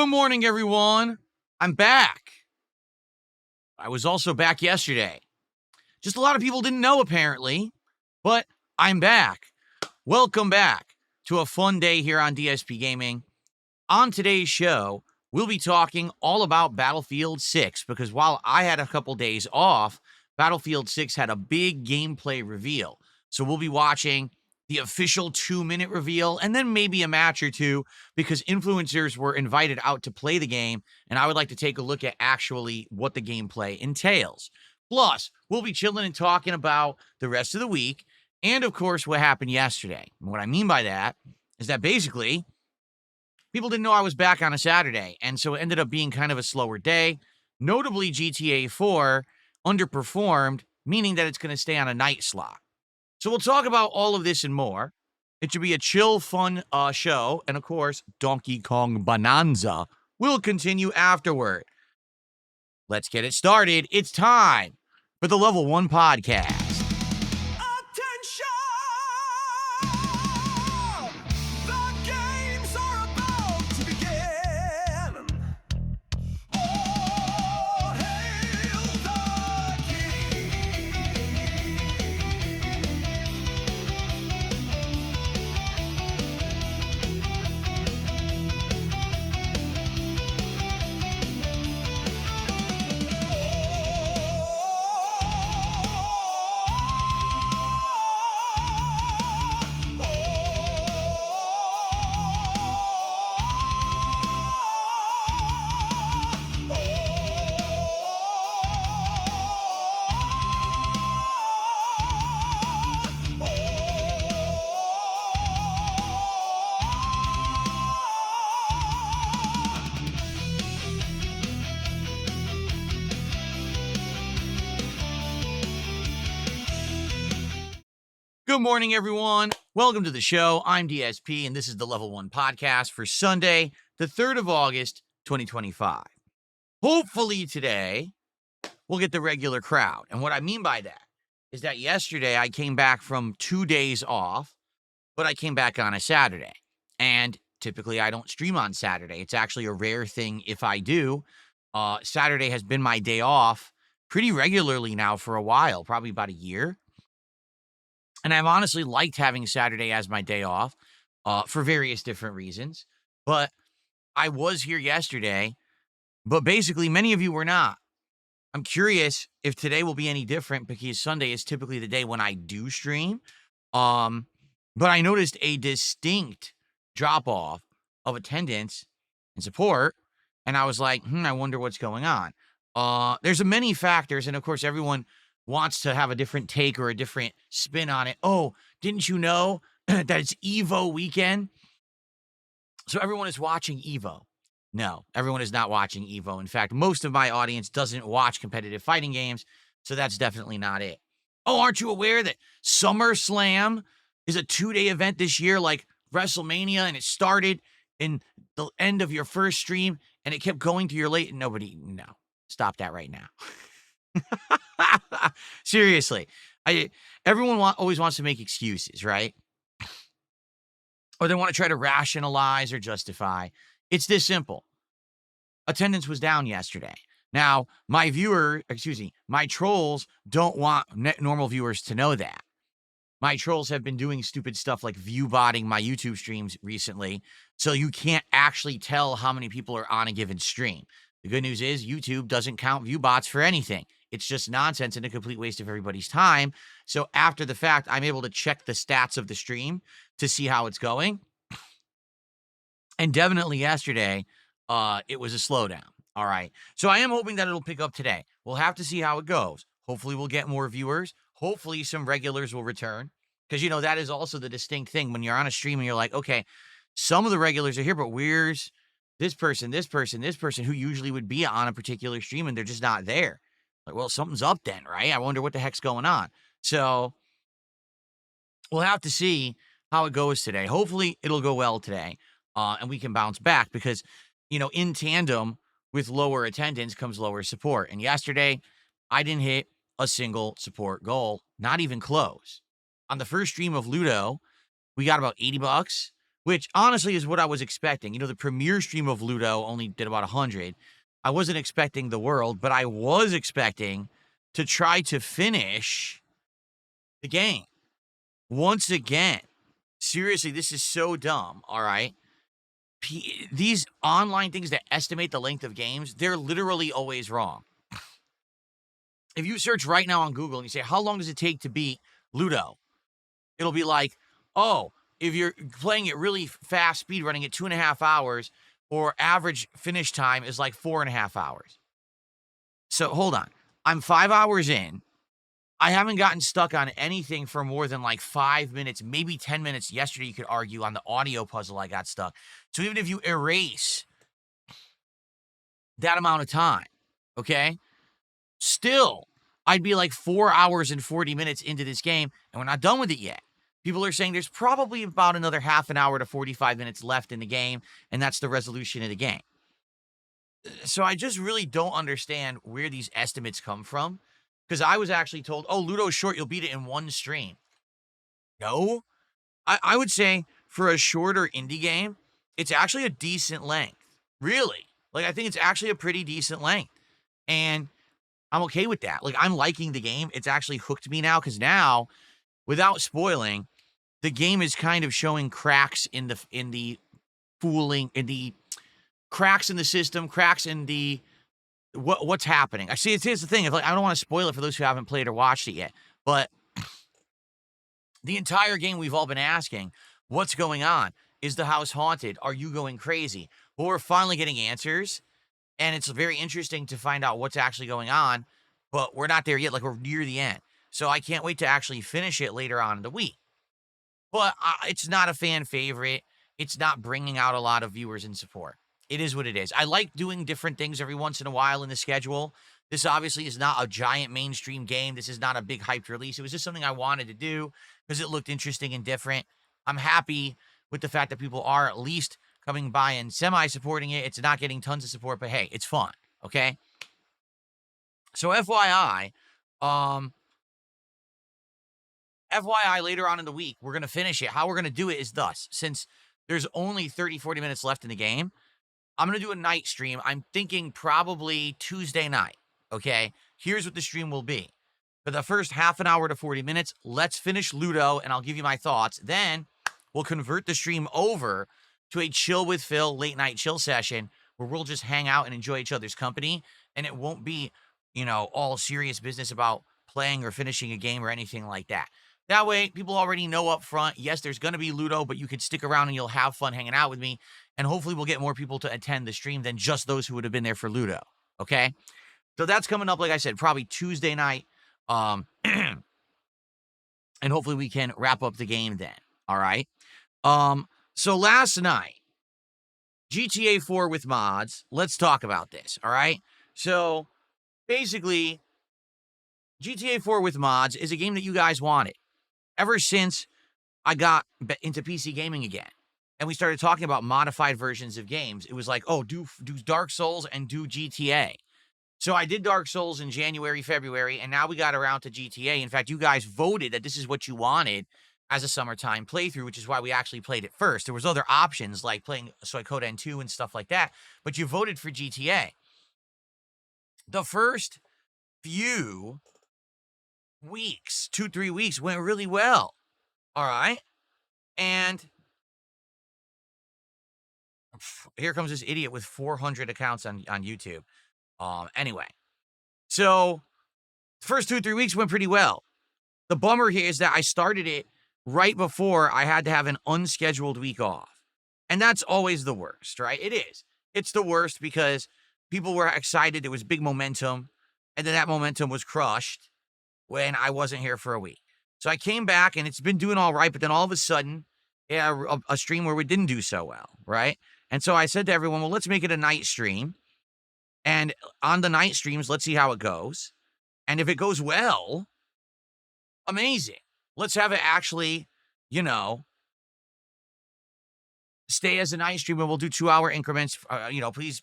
Good morning, everyone. I'm back. I was also back yesterday. Just a lot of people didn't know, apparently, but I'm back. Welcome back to a fun day here on DSPGaming. On today's show, we'll be talking all about Battlefield 6, because while I had a couple days off, Battlefield 6 had a big gameplay reveal. So we'll be watching the official 2-minute reveal, and then maybe a match or two, because influencers were invited out to play the game, and I would like to take a look at actually what the gameplay entails. Plus, we'll be chilling and talking about the rest of the week, and of course, what happened yesterday. And what I mean by that is that basically, people didn't know I was back on a Saturday, and so it ended up being kind of a slower day. Notably, GTA 4 underperformed, meaning that it's going to stay on a night slot. So we'll talk about all of this and more. It should be a chill, fun show. And of course, Donkey Kong Bonanza will continue afterward. Let's get it started. It's time for the Level 1 podcast. Good morning, everyone. Welcome to the show. I'm DSP, and this is the Level 1 podcast for Sunday, the 3rd of August, 2025. Hopefully today, we'll get the regular crowd. And what I mean by that is that yesterday I came back from 2 days off, but I came back on a Saturday. And typically I don't stream on Saturday. It's actually a rare thing if I do. Saturday has been my day off pretty regularly now for a while, probably about a year. And I've honestly liked having Saturday as my day off for various different reasons. But I was here yesterday, but basically many of you were not. I'm curious if today will be any different, because Sunday is typically the day when I do stream. But I noticed a distinct drop-off of attendance and support, and I was like, I wonder what's going on. There's many factors, and of course everyone wants to have a different take or a different spin on it. Oh, didn't you know that it's Evo weekend? So everyone is watching Evo. No, everyone is not watching Evo. In fact, most of my audience doesn't watch competitive fighting games, so that's definitely not it. Oh, aren't you aware that SummerSlam is a 2-day event this year, like WrestleMania, and it started in the end of your first stream, and it kept going to your late? No, stop that right now. Seriously, everyone always wants to make excuses, right? Or they want to try to rationalize or justify. It's this simple. Attendance was down yesterday. Now, my trolls don't want normal viewers to know that. My trolls have been doing stupid stuff like view botting my YouTube streams recently, so you can't actually tell how many people are on a given stream. The good news is YouTube doesn't count view bots for anything. It's just nonsense and a complete waste of everybody's time. So after the fact, I'm able to check the stats of the stream to see how it's going. And definitely yesterday, it was a slowdown. All right. So I am hoping that it'll pick up today. We'll have to see how it goes. Hopefully we'll get more viewers. Hopefully some regulars will return. Because, that is also the distinct thing when you're on a stream and you're like, okay, some of the regulars are here, but where's this person who usually would be on a particular stream, and they're just not there. Like, well, something's up then, right? I wonder what the heck's going on. So we'll have to see how it goes today. Hopefully it'll go well today, and we can bounce back, because, in tandem with lower attendance comes lower support. And yesterday, I didn't hit a single support goal, not even close. On the first stream of Ludo, we got about $80, which honestly is what I was expecting. The premier stream of Ludo only did about 100. I wasn't expecting the world, but I was expecting to try to finish the game. Once again, seriously, this is so dumb, all right? These online things that estimate the length of games, they're literally always wrong. If you search right now on Google and you say, how long does it take to beat Ludo? It'll be like, oh, if you're playing it really fast, speed running at 2.5 hours, or average finish time is like 4.5 hours. So hold on. I'm 5 hours in. I haven't gotten stuck on anything for more than like 5 minutes, maybe 10 minutes. Yesterday, you could argue on the audio puzzle, I got stuck. So even if you erase that amount of time, okay, still, I'd be like 4 hours and 40 minutes into this game, and we're not done with it yet. People are saying there's probably about another half an hour to 45 minutes left in the game, and that's the resolution of the game. So I just really don't understand where these estimates come from, because I was actually told, oh, Ludo's short, you'll beat it in one stream. No, I would say for a shorter indie game, it's actually a decent length. Really. Like, I think it's actually a pretty decent length. And I'm okay with that. Like, I'm liking the game. It's actually hooked me now, because now, without spoiling, the game is kind of showing cracks in the fooling, in the cracks in the system, cracks in the what's happening. I see. Here's the thing. If, like, I don't want to spoil it for those who haven't played or watched it yet, but the entire game we've all been asking, what's going on? Is the house haunted? Are you going crazy? Well, we're finally getting answers, and it's very interesting to find out what's actually going on, but we're not there yet. Like, we're near the end. So I can't wait to actually finish it later on in the week. But it's not a fan favorite. It's not bringing out a lot of viewers and support. It is what it is. I like doing different things every once in a while in the schedule. This obviously is not a giant mainstream game. This is not a big hyped release. It was just something I wanted to do because it looked interesting and different. I'm happy with the fact that people are at least coming by and semi-supporting it. It's not getting tons of support, but hey, it's fun, okay? So FYI, later on in the week, we're going to finish it. How we're going to do it is thus. Since there's only 30, 40 minutes left in the game, I'm going to do a night stream. I'm thinking probably Tuesday night, okay? Here's what the stream will be. For the first half an hour to 40 minutes, let's finish Ludo, and I'll give you my thoughts. Then we'll convert the stream over to a chill with Phil late night chill session where we'll just hang out and enjoy each other's company, and it won't be, all serious business about playing or finishing a game or anything like that. That way, people already know up front, yes, there's going to be Ludo, but you can stick around and you'll have fun hanging out with me. And hopefully we'll get more people to attend the stream than just those who would have been there for Ludo. Okay? So that's coming up, like I said, probably Tuesday night. And hopefully we can wrap up the game then. All right? So last night, GTA 4 with mods. Let's talk about this. All right? So basically, GTA 4 with mods is a game that you guys wanted. Ever since I got into PC gaming again, and we started talking about modified versions of games, it was like, oh, do Dark Souls and do GTA. So I did Dark Souls in January, February, and now we got around to GTA. In fact, you guys voted that this is what you wanted as a summertime playthrough, which is why we actually played it first. There was other options like playing Suikoden 2 and stuff like that, but you voted for GTA. The first few weeks, 2-3 weeks, went really well. All right. And here comes this idiot with 400 accounts on YouTube. Anyway, so the first 2-3 weeks went pretty well. The bummer here is that I started it right before I had to have an unscheduled week off. And that's always the worst, right? It is. It's the worst because people were excited. There was big momentum. And then that momentum was crushed when I wasn't here for a week. So I came back and it's been doing all right. But then all of a sudden, a stream where we didn't do so well, right? And so I said to everyone, well, let's make it a night stream. And on the night streams, let's see how it goes. And if it goes well, amazing. Let's have it actually, stay as a night stream and we'll do 2-hour increments. Please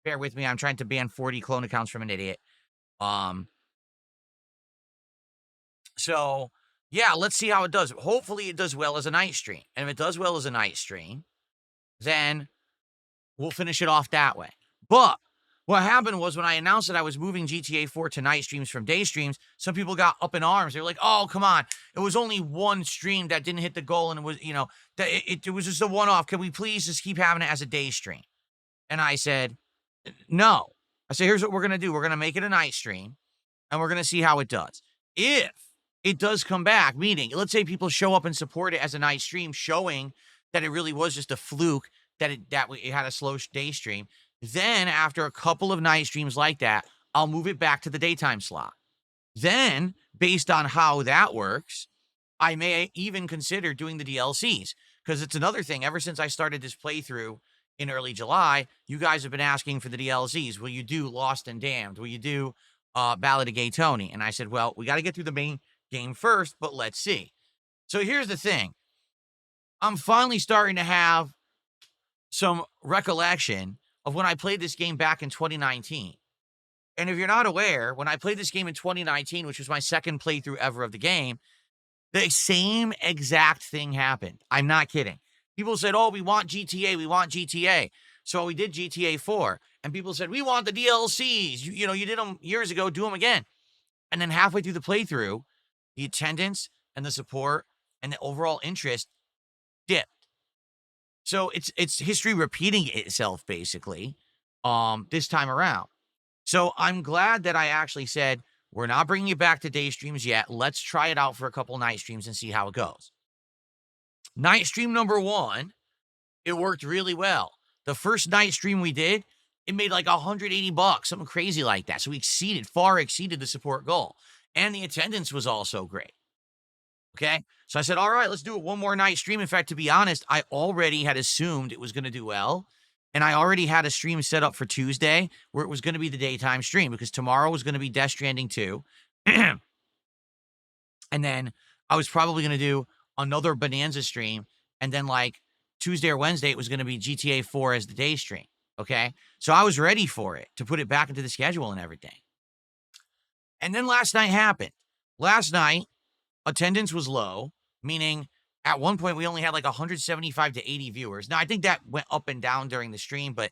bear with me. I'm trying to ban 40 clone accounts from an idiot. So yeah, let's see how it does. Hopefully, it does well as a night stream. And if it does well as a night stream, then we'll finish it off that way. But what happened was when I announced that I was moving GTA 4 to night streams from day streams, some people got up in arms. They were like, oh, come on. It was only one stream that didn't hit the goal, and it was, that it was just a one off. Can we please just keep having it as a day stream? And I said, no. I said, here's what we're going to do. We're going to make it a night stream, and we're going to see how it does. If it does come back, meaning, let's say people show up and support it as a night stream, showing that it really was just a fluke, that it had a slow day stream, then after a couple of night streams like that, I'll move it back to the daytime slot. Then, based on how that works, I may even consider doing the DLCs, because it's another thing. Ever since I started this playthrough in early July, you guys have been asking for the DLCs. Will you do Lost and Damned? Will you do Ballad of Gay Tony? And I said, well, we got to get through the main game first, but let's see. So here's the thing. I'm finally starting to have some recollection of when I played this game back in 2019. And if you're not aware, when I played this game in 2019, which was my second playthrough ever of the game, the same exact thing happened. I'm not kidding. People said, oh, we want GTA, we want GTA. So we did GTA 4, and people said, we want the DLCs. You did them years ago, do them again. And then halfway through the playthrough, the attendance and the support and the overall interest dipped. So it's history repeating itself, basically, this time around. So I'm glad that I actually said, we're not bringing it back to day streams yet. Let's try it out for a couple night streams and see how it goes. Night stream number 1, it worked really well. The first night stream we did, it made like $180, something crazy like that. So we far exceeded the support goal. And the attendance was also great. Okay. So I said, all right, let's do it one more night stream. In fact, to be honest, I already had assumed it was going to do well. And I already had a stream set up for Tuesday where it was going to be the daytime stream, because tomorrow was going to be Death Stranding 2. And then I was probably going to do another Bonanza stream. And then like Tuesday or Wednesday, it was going to be GTA 4 as the day stream. Okay. So I was ready for it to put it back into the schedule and everything. And then last night happened. Last night, attendance was low, meaning at one point we only had like 175 to 80 viewers. Now, I think that went up and down during the stream, but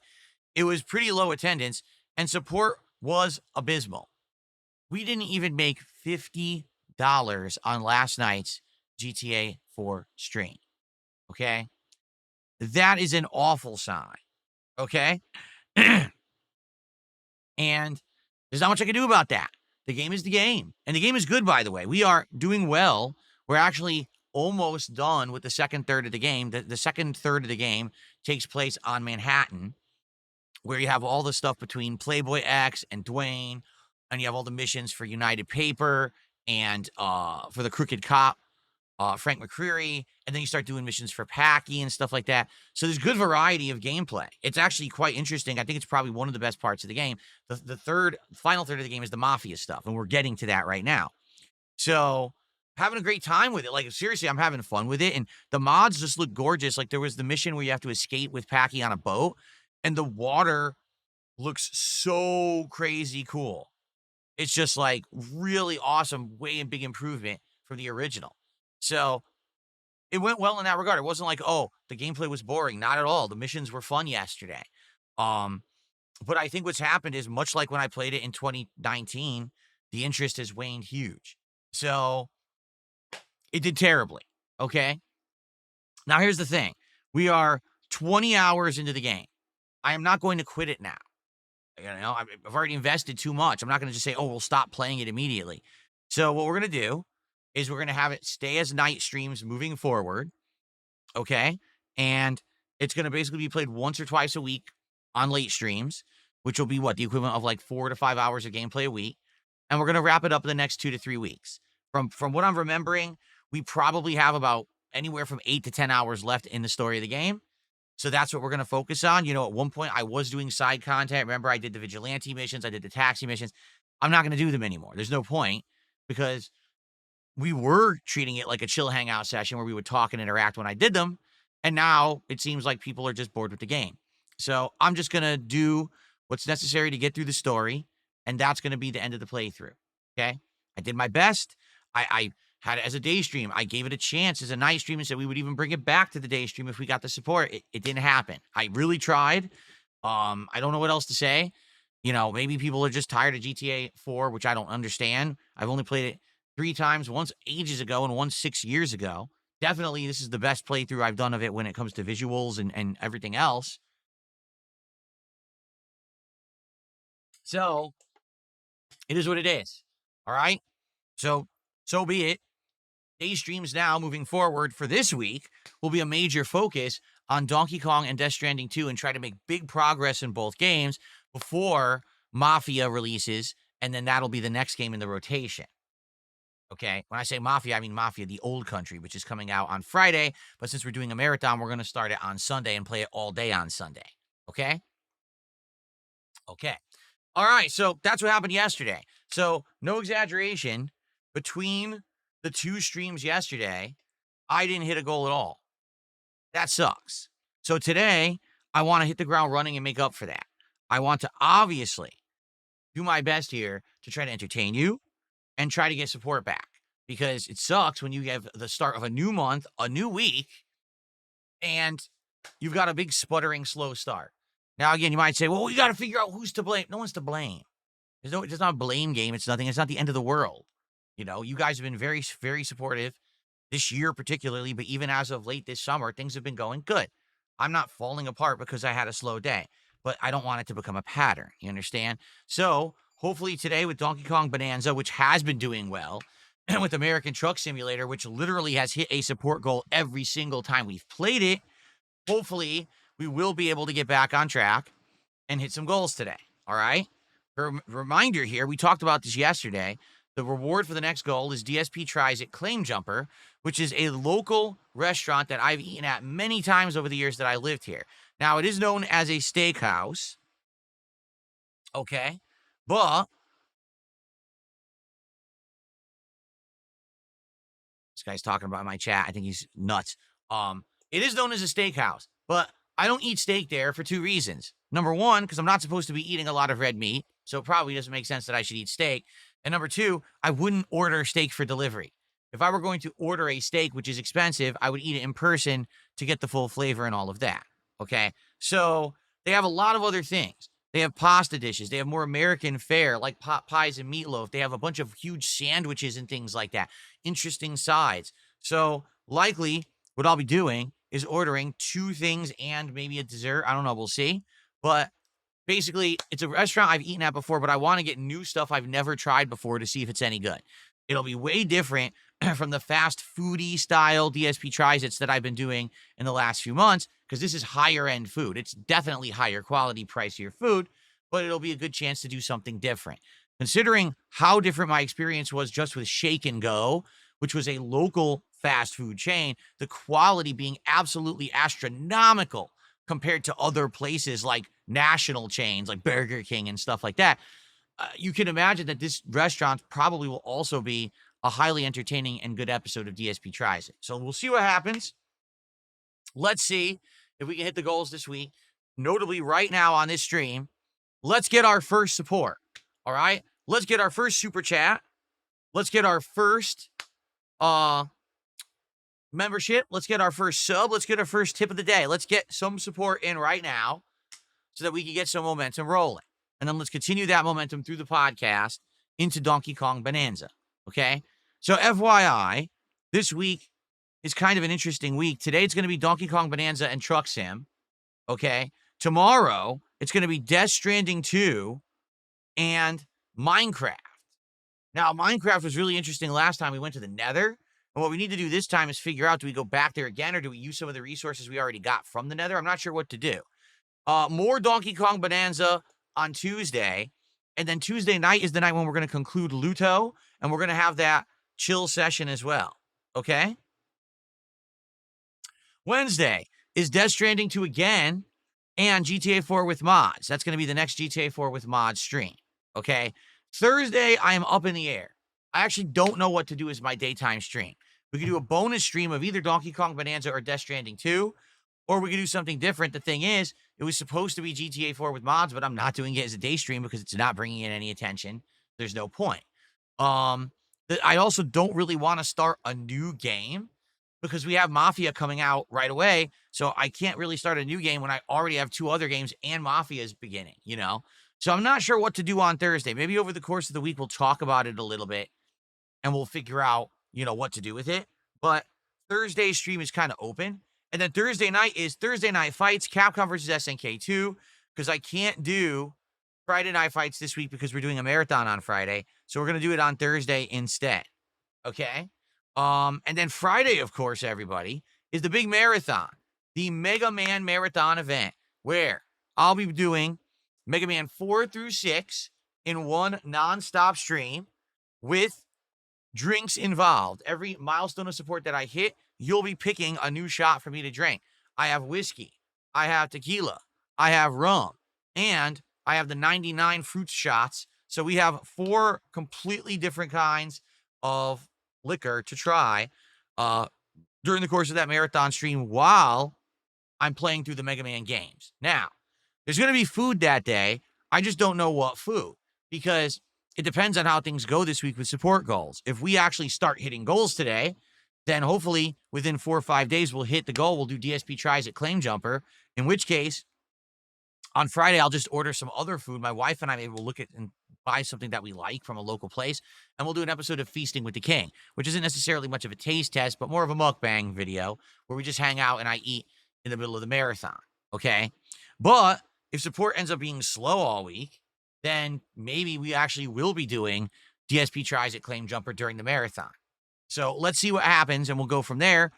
it was pretty low attendance, and support was abysmal. We didn't even make $50 on last night's GTA 4 stream. Okay? That is an awful sign. Okay? And there's not much I can do about that. The game is the game. And the game is good, by the way. We are doing well. We're actually almost done with the second third of the game. The second third of the game takes place on Manhattan, where you have all the stuff between Playboy X and Dwayne, and you have all the missions for United Paper and for the Crooked Cop, Frank McCreary, and then you start doing missions for Packy and stuff like that. So there's good variety of gameplay. It's actually quite interesting. I think it's probably one of the best parts of the game. The final third of the game is the Mafia stuff, and we're getting to that right now. So having a great time with it. Like, seriously, I'm having fun with it, and the mods just look gorgeous. Like, there was the mission where you have to escape with Packy on a boat, and the water looks so crazy cool. It's just like really awesome, way big improvement from the original. So it went well in that regard. It wasn't like, oh, the gameplay was boring. Not at all. The missions were fun yesterday. But I think what's happened is, much like when I played it in 2019, the interest has waned huge. So it did terribly. Okay. Now here's the thing. We are 20 hours into the game. I am not going to quit it now. I've already invested too much. I'm not going to just say, oh, we'll stop playing it immediately. So what we're going to do is we're going to have it stay as night streams moving forward. Okay. And it's going to basically be played once or twice a week on late streams, which will be the equivalent of like 4 to 5 hours of gameplay a week. And we're going to wrap it up in the next 2 to 3 weeks. From what I'm remembering, we probably have about anywhere from 8 to 10 hours left in the story of the game. So that's what we're going to focus on. At one point I was doing side content. Remember, I did the vigilante missions. I did the taxi missions. I'm not going to do them anymore. There's no point, because we were treating it like a chill hangout session where we would talk and interact when I did them. And now it seems like people are just bored with the game. So I'm just going to do what's necessary to get through the story. And that's going to be the end of the playthrough. Okay. I did my best. I had it as a day stream. I gave it a chance as a night stream and said we would even bring it back to the day stream if we got the support. It didn't happen. I really tried. I don't know what else to say. Maybe people are just tired of GTA 4, which I don't understand. I've only played it 3 times, once ages ago and once 6 years ago. Definitely, this is the best playthrough I've done of it when it comes to visuals and everything else. So, it is what it is. All right? So be it. Day streams now, moving forward for this week, will be a major focus on Donkey Kong and Death Stranding 2 and try to make big progress in both games before Mafia releases, and then that'll be the next game in the rotation. Okay? When I say Mafia, I mean Mafia, the old country, which is coming out on Friday, but since we're doing a marathon, we're going to start it on Sunday and play it all day on Sunday. Okay? Okay. All right, so that's what happened yesterday. So, no exaggeration, between the 2 streams yesterday, I didn't hit a goal at all. That sucks. So today, I want to hit the ground running and make up for that. I want to obviously do my best here to try to entertain you and try to get support back, because it sucks when you have the start of a new month, a new week, and you've got a big sputtering slow start. Now, again, you might say, well, we got to figure out who's to blame. No one's to blame. It's not a blame game. It's nothing. It's not the end of the world. You guys have been very, very supportive this year particularly, but even as of late this summer, things have been going good. I'm not falling apart because I had a slow day, but I don't want it to become a pattern. You understand? So hopefully today with Donkey Kong Bonanza, which has been doing well, and with American Truck Simulator, which literally has hit a support goal every single time we've played it, hopefully we will be able to get back on track and hit some goals today. All right? Reminder here, we talked about this yesterday. The reward for the next goal is DSP Tries It Claim Jumper, which is a local restaurant that I've eaten at many times over the years that I lived here. Now, it is known as a steakhouse, okay? But this guy's talking about my chat. I think he's nuts. It is known as a steakhouse, but I don't eat steak there for 2 reasons. Number 1, because I'm not supposed to be eating a lot of red meat, so it probably doesn't make sense that I should eat steak. And number 2, I wouldn't order steak for delivery. If I were going to order a steak, which is expensive, I would eat it in person to get the full flavor and all of that. Okay? So they have a lot of other things. They have pasta dishes. They have more American fare, like pot pies and meatloaf. They have a bunch of huge sandwiches and things like that. Interesting sides. So likely what I'll be doing is ordering 2 things and maybe a dessert. I don't know. We'll see. But basically, it's a restaurant I've eaten at before, but I want to get new stuff I've never tried before to see if it's any good. It'll be way different from the fast foodie style DSP Tries It's that I've been doing in the last few months, because this is higher end food. It's definitely higher quality, pricier food, but it'll be a good chance to do something different. Considering how different my experience was just with Shake and Go, which was a local fast food chain, the quality being absolutely astronomical compared to other places like national chains like Burger King and stuff like that. You can imagine that this restaurant probably will also be a highly entertaining and good episode of DSP Tries It. So we'll see what happens. Let's see if we can hit the goals this week. Notably, right now on this stream, let's get our first support. All right? Let's get our first super chat. Let's get our first membership. Let's get our first sub. Let's get our first tip of the day. Let's get some support in right now so that we can get some momentum rolling. And then let's continue that momentum through the podcast into Donkey Kong Bonanza. Okay? So FYI, this week is kind of an interesting week. Today it's going to be Donkey Kong Bonanza and Truck Sim. Okay? Tomorrow it's going to be Death Stranding 2 and Minecraft. Now, Minecraft was really interesting last time we went to the Nether. And what we need to do this time is figure out, do we go back there again, or do we use some of the resources we already got from the Nether? I'm not sure what to do. More Donkey Kong Bonanza on Tuesday. And then Tuesday night is the night when we're going to conclude Luto. And we're going to have that chill session as well. Okay? Wednesday is Death Stranding 2 again and GTA 4 with mods. That's going to be the next GTA 4 with mods stream. Okay? Thursday, I am up in the air. I actually don't know what to do as my daytime stream. We could do a bonus stream of either Donkey Kong Bonanza or Death Stranding 2, or we could do something different. The thing is, it was supposed to be GTA 4 with mods, but I'm not doing it as a day stream because it's not bringing in any attention. There's no point. I also don't really want to start a new game because we have Mafia coming out right away. So I can't really start a new game when I already have 2 other games and Mafia is beginning, you know? So I'm not sure what to do on Thursday. Maybe over the course of the week, we'll talk about it a little bit and we'll figure out, what to do with it. But Thursday's stream is kind of open. And then Thursday night is Thursday Night Fights, Capcom versus SNK 2, because I can't do Friday Night Fights this week because we're doing a marathon on Friday. So we're going to do it on Thursday instead. Okay? And then Friday, of course, everybody, is the big marathon, the Mega Man Marathon event, where I'll be doing Mega Man 4 through 6 in one nonstop stream with drinks involved. Every milestone of support that I hit, you'll be picking a new shot for me to drink. I have whiskey, I have tequila, I have rum, and I have the 99 fruit shots. So we have 4 completely different kinds of liquor to try during the course of that marathon stream while I'm playing through the Mega Man games. Now, there's going to be food that day. I just don't know what food because it depends on how things go this week with support goals. If we actually start hitting goals today, then hopefully within 4 or 5 days, we'll hit the goal. We'll do DSP tries at Claim Jumper, in which case on Friday, I'll just order some other food. My wife and I maybe will look at and buy something that we like from a local place, and we'll do an episode of Feasting with the King, which isn't necessarily much of a taste test, but more of a mukbang video where we just hang out and I eat in the middle of the marathon, okay? But if support ends up being slow all week, then maybe we actually will be doing DSP tries at Claim Jumper during the marathon. So let's see what happens, and we'll go from there.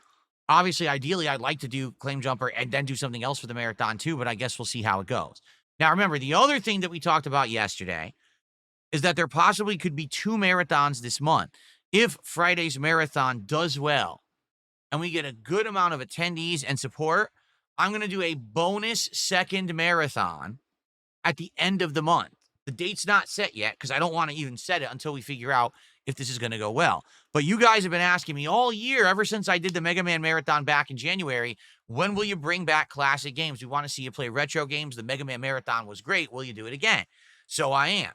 Obviously, ideally, I'd like to do Claim Jumper and then do something else for the marathon too, but I guess we'll see how it goes. Now, remember, the other thing that we talked about yesterday is that there possibly could be 2 marathons this month. If Friday's marathon does well and we get a good amount of attendees and support, I'm going to do a bonus second marathon at the end of the month. The date's not set yet because I don't want to even set it until we figure out if this is going to go well. But you guys have been asking me all year, ever since I did the Mega Man Marathon back in January, when will you bring back classic games? We want to see you play retro games. The Mega Man Marathon was great. Will you do it again? So I am.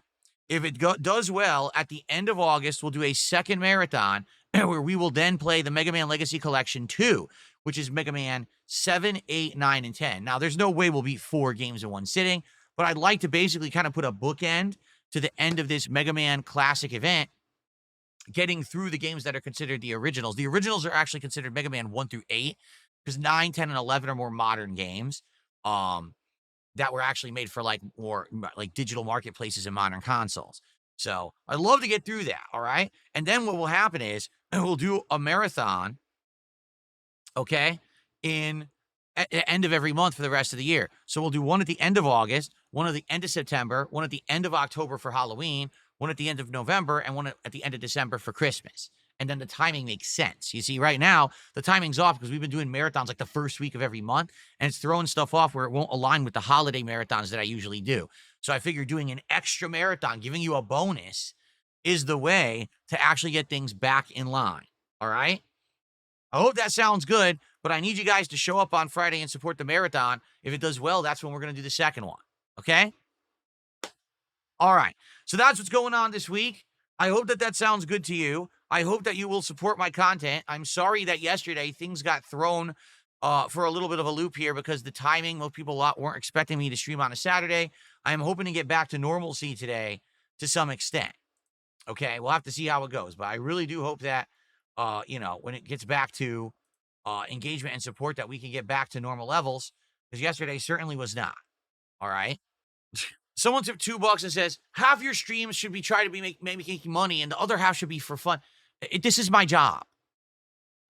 If it does well, at the end of August, we'll do a second marathon where we will then play the Mega Man Legacy Collection 2, which is Mega Man 7, 8, 9, and 10. Now, there's no way we'll beat 4 games in one sitting, but I'd like to basically kind of put a bookend to the end of this Mega Man Classic event, getting through the games that are considered the originals. The originals are actually considered Mega Man 1 through 8, because 9, 10, and 11 are more modern games that were actually made for more digital marketplaces and modern consoles. So I'd love to get through that, all right? And then what will happen is we'll do a marathon, okay, at the end of every month for the rest of the year. So we'll do one at the end of August, one at the end of September, one at the end of October for Halloween, one at the end of November, and one at the end of December for Christmas. And then the timing makes sense. You see, right now, the timing's off because we've been doing marathons like the first week of every month, and it's throwing stuff off where it won't align with the holiday marathons that I usually do. So I figure doing an extra marathon, giving you a bonus, is the way to actually get things back in line. All right? I hope that sounds good, but I need you guys to show up on Friday and support the marathon. If it does well, that's when we're going to do the second one. Okay? All right. So that's what's going on this week. I hope that sounds good to you. I hope that you will support my content. I'm sorry that yesterday things got thrown for a little bit of a loop here because the timing, most people weren't expecting me to stream on a Saturday. I am hoping to get back to normalcy today to some extent. Okay? We'll have to see how it goes, but I really do hope that, when it gets back to engagement and support, that we can get back to normal levels, because yesterday certainly was not. All right? Someone took $2 and says, half your streams should be trying to be making money and the other half should be for fun. This is my job.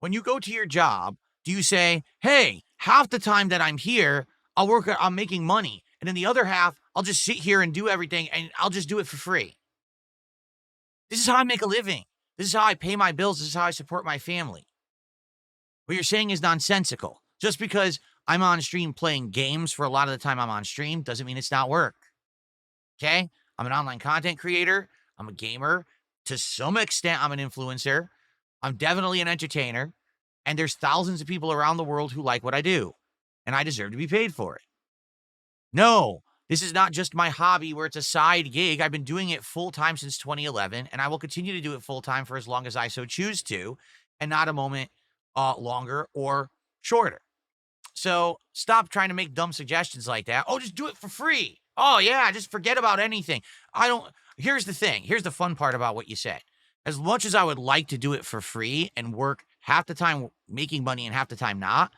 When you go to your job, do you say, hey, half the time that I'm here, I'm making money. And then the other half, I'll just sit here and do everything and I'll just do it for free. This is how I make a living. This is how I pay my bills. This is how I support my family. What you're saying is nonsensical. Just because I'm on stream playing games for a lot of the time I'm on stream doesn't mean it's not work. Okay? I'm an online content creator. I'm a gamer. To some extent, I'm an influencer. I'm definitely an entertainer. And there's thousands of people around the world who like what I do. And I deserve to be paid for it. No, This is not just my hobby where it's a side gig. I've been doing it full time since 2011, and I will continue to do it full time for as long as I so choose to, and not a moment longer or shorter. So stop trying to make dumb suggestions like that. Oh, just do it for free. Oh, yeah, just forget about anything. I don't. Here's the thing. Here's the fun part about what you said. As much as I would like to do it for free and work half the time making money and half the time not,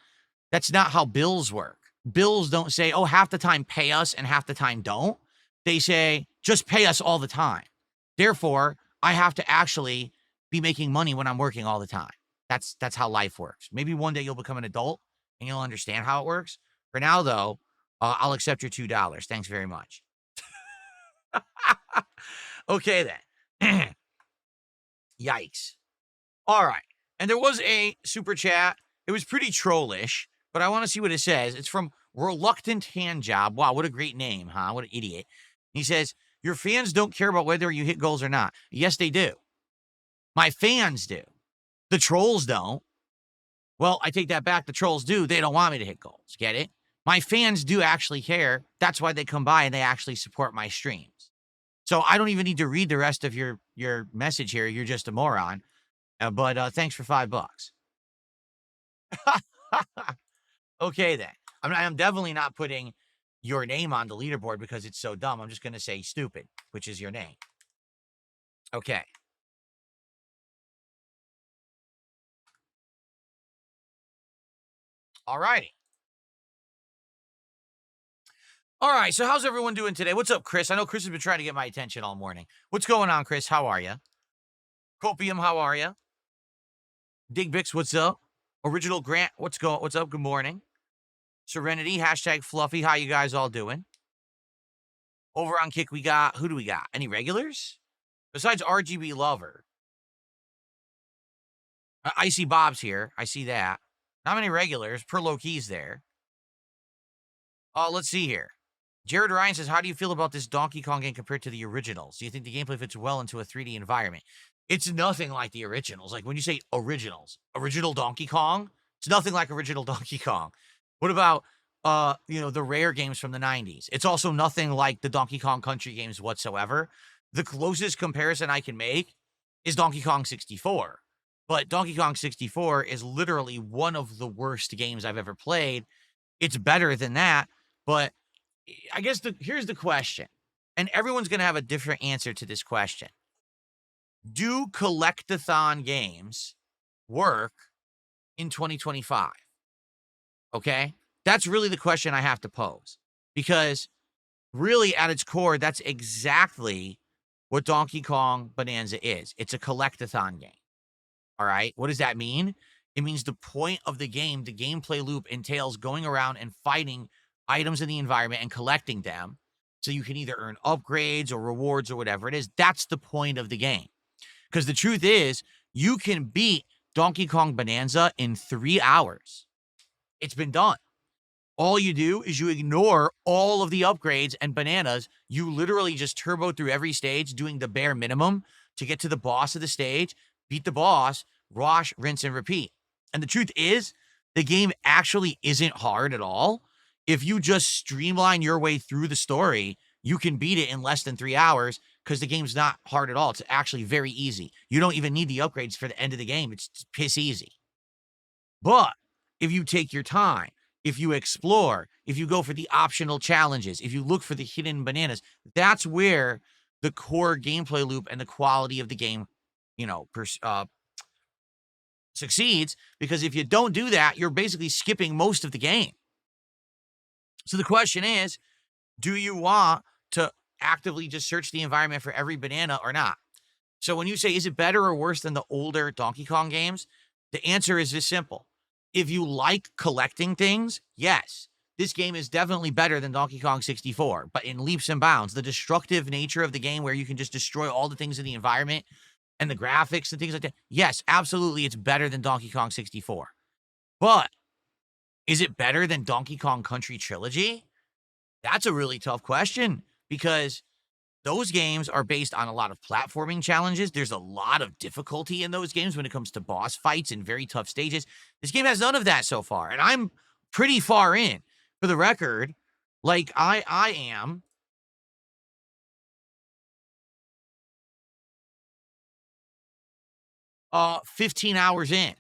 that's not how bills work. Bills don't say, oh, half the time pay us and half the time don't. They say, just pay us all the time. Therefore, I have to actually be making money when I'm working all the time. That's how life works. Maybe one day you'll become an adult and you'll understand how it works. For now, though, I'll accept your $2. Thanks very much. Okay, then. Yikes. All right. And there was a super chat. It was pretty trollish, but I want to see what it says. It's from Reluctant Hand Job. Wow, what a great name, huh? What an idiot. He says, your fans don't care about whether you hit goals or not. Yes, they do. My fans do. The trolls don't. Well, I take that back. The trolls do. They don't want me to hit goals. Get it? My fans do actually care. That's why they come by and they actually support my streams. So I don't even need to read the rest of your message here. You're just a moron. But thanks for $5. Okay, then. I'm definitely not putting your name on the leaderboard because it's so dumb. I'm just going to say stupid, which is your name. Okay. All righty. All right, so how's everyone doing today? What's up, Chris? I know Chris has been trying to get my attention all morning. What's going on, Chris? How are you? Copium, how are you? Dig Bix, what's up? Original Grant, what's up? Good morning. Serenity, hashtag Fluffy, how you guys all doing? Over on Kick, we got, who do we got? Any regulars? Besides RGB Lover. Icy Bob's here. I see that. Not many regulars. Per low keys there. Let's see here. Jared Ryan says, how do you feel about this Donkey Kong game compared to the originals? Do you think the gameplay fits well into a 3D environment? It's nothing like the originals. Like when you say originals, original Donkey Kong, it's nothing like original Donkey Kong. What about, the rare games from the 90s? It's also nothing like the Donkey Kong Country games whatsoever. The closest comparison I can make is Donkey Kong 64. But Donkey Kong 64 is literally one of the worst games I've ever played. It's better than that, but I guess here's the question, and everyone's going to have a different answer to this question. Do collectathon games work in 2025? Okay? That's really the question I have to pose, because really at its core, that's exactly what Donkey Kong Bonanza is. It's a collectathon game. All right? What does that mean? It means the point of the game, the gameplay loop entails going around and fighting items in the environment and collecting them so you can either earn upgrades or rewards or whatever it is. That's the point of the game. Because the truth is, you can beat Donkey Kong Bonanza in 3 hours. It's been done. All you do is you ignore all of the upgrades and bananas. You literally just turbo through every stage, doing the bare minimum to get to the boss of the stage, beat the boss, wash, rinse, and repeat. And the truth is, the game actually isn't hard at all. If you just streamline your way through the story, you can beat it in less than 3 hours because the game's not hard at all. It's actually very easy. You don't even need the upgrades for the end of the game. It's piss easy. But if you take your time, if you explore, if you go for the optional challenges, if you look for the hidden bananas, that's where the core gameplay loop and the quality of the game, succeeds. Because if you don't do that, you're basically skipping most of the game. So the question is, do you want to actively just search the environment for every banana or not? So when you say, is it better or worse than the older Donkey Kong games? The answer is this simple. If you like collecting things, yes, this game is definitely better than Donkey Kong 64, but in leaps and bounds. The destructive nature of the game where you can just destroy all the things in the environment and the graphics and things like that, yes, absolutely, it's better than Donkey Kong 64. But is it better than Donkey Kong Country Trilogy? That's a really tough question because those games are based on a lot of platforming challenges. There's a lot of difficulty in those games when it comes to boss fights and very tough stages. This game has none of that so far, and I'm pretty far in. For the record, Like I am 15 hours in.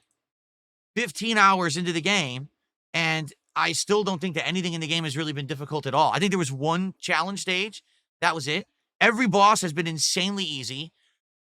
15 hours into the game, and I still don't think that anything in the game has really been difficult at all. I think there was one challenge stage. That was it. Every boss has been insanely easy.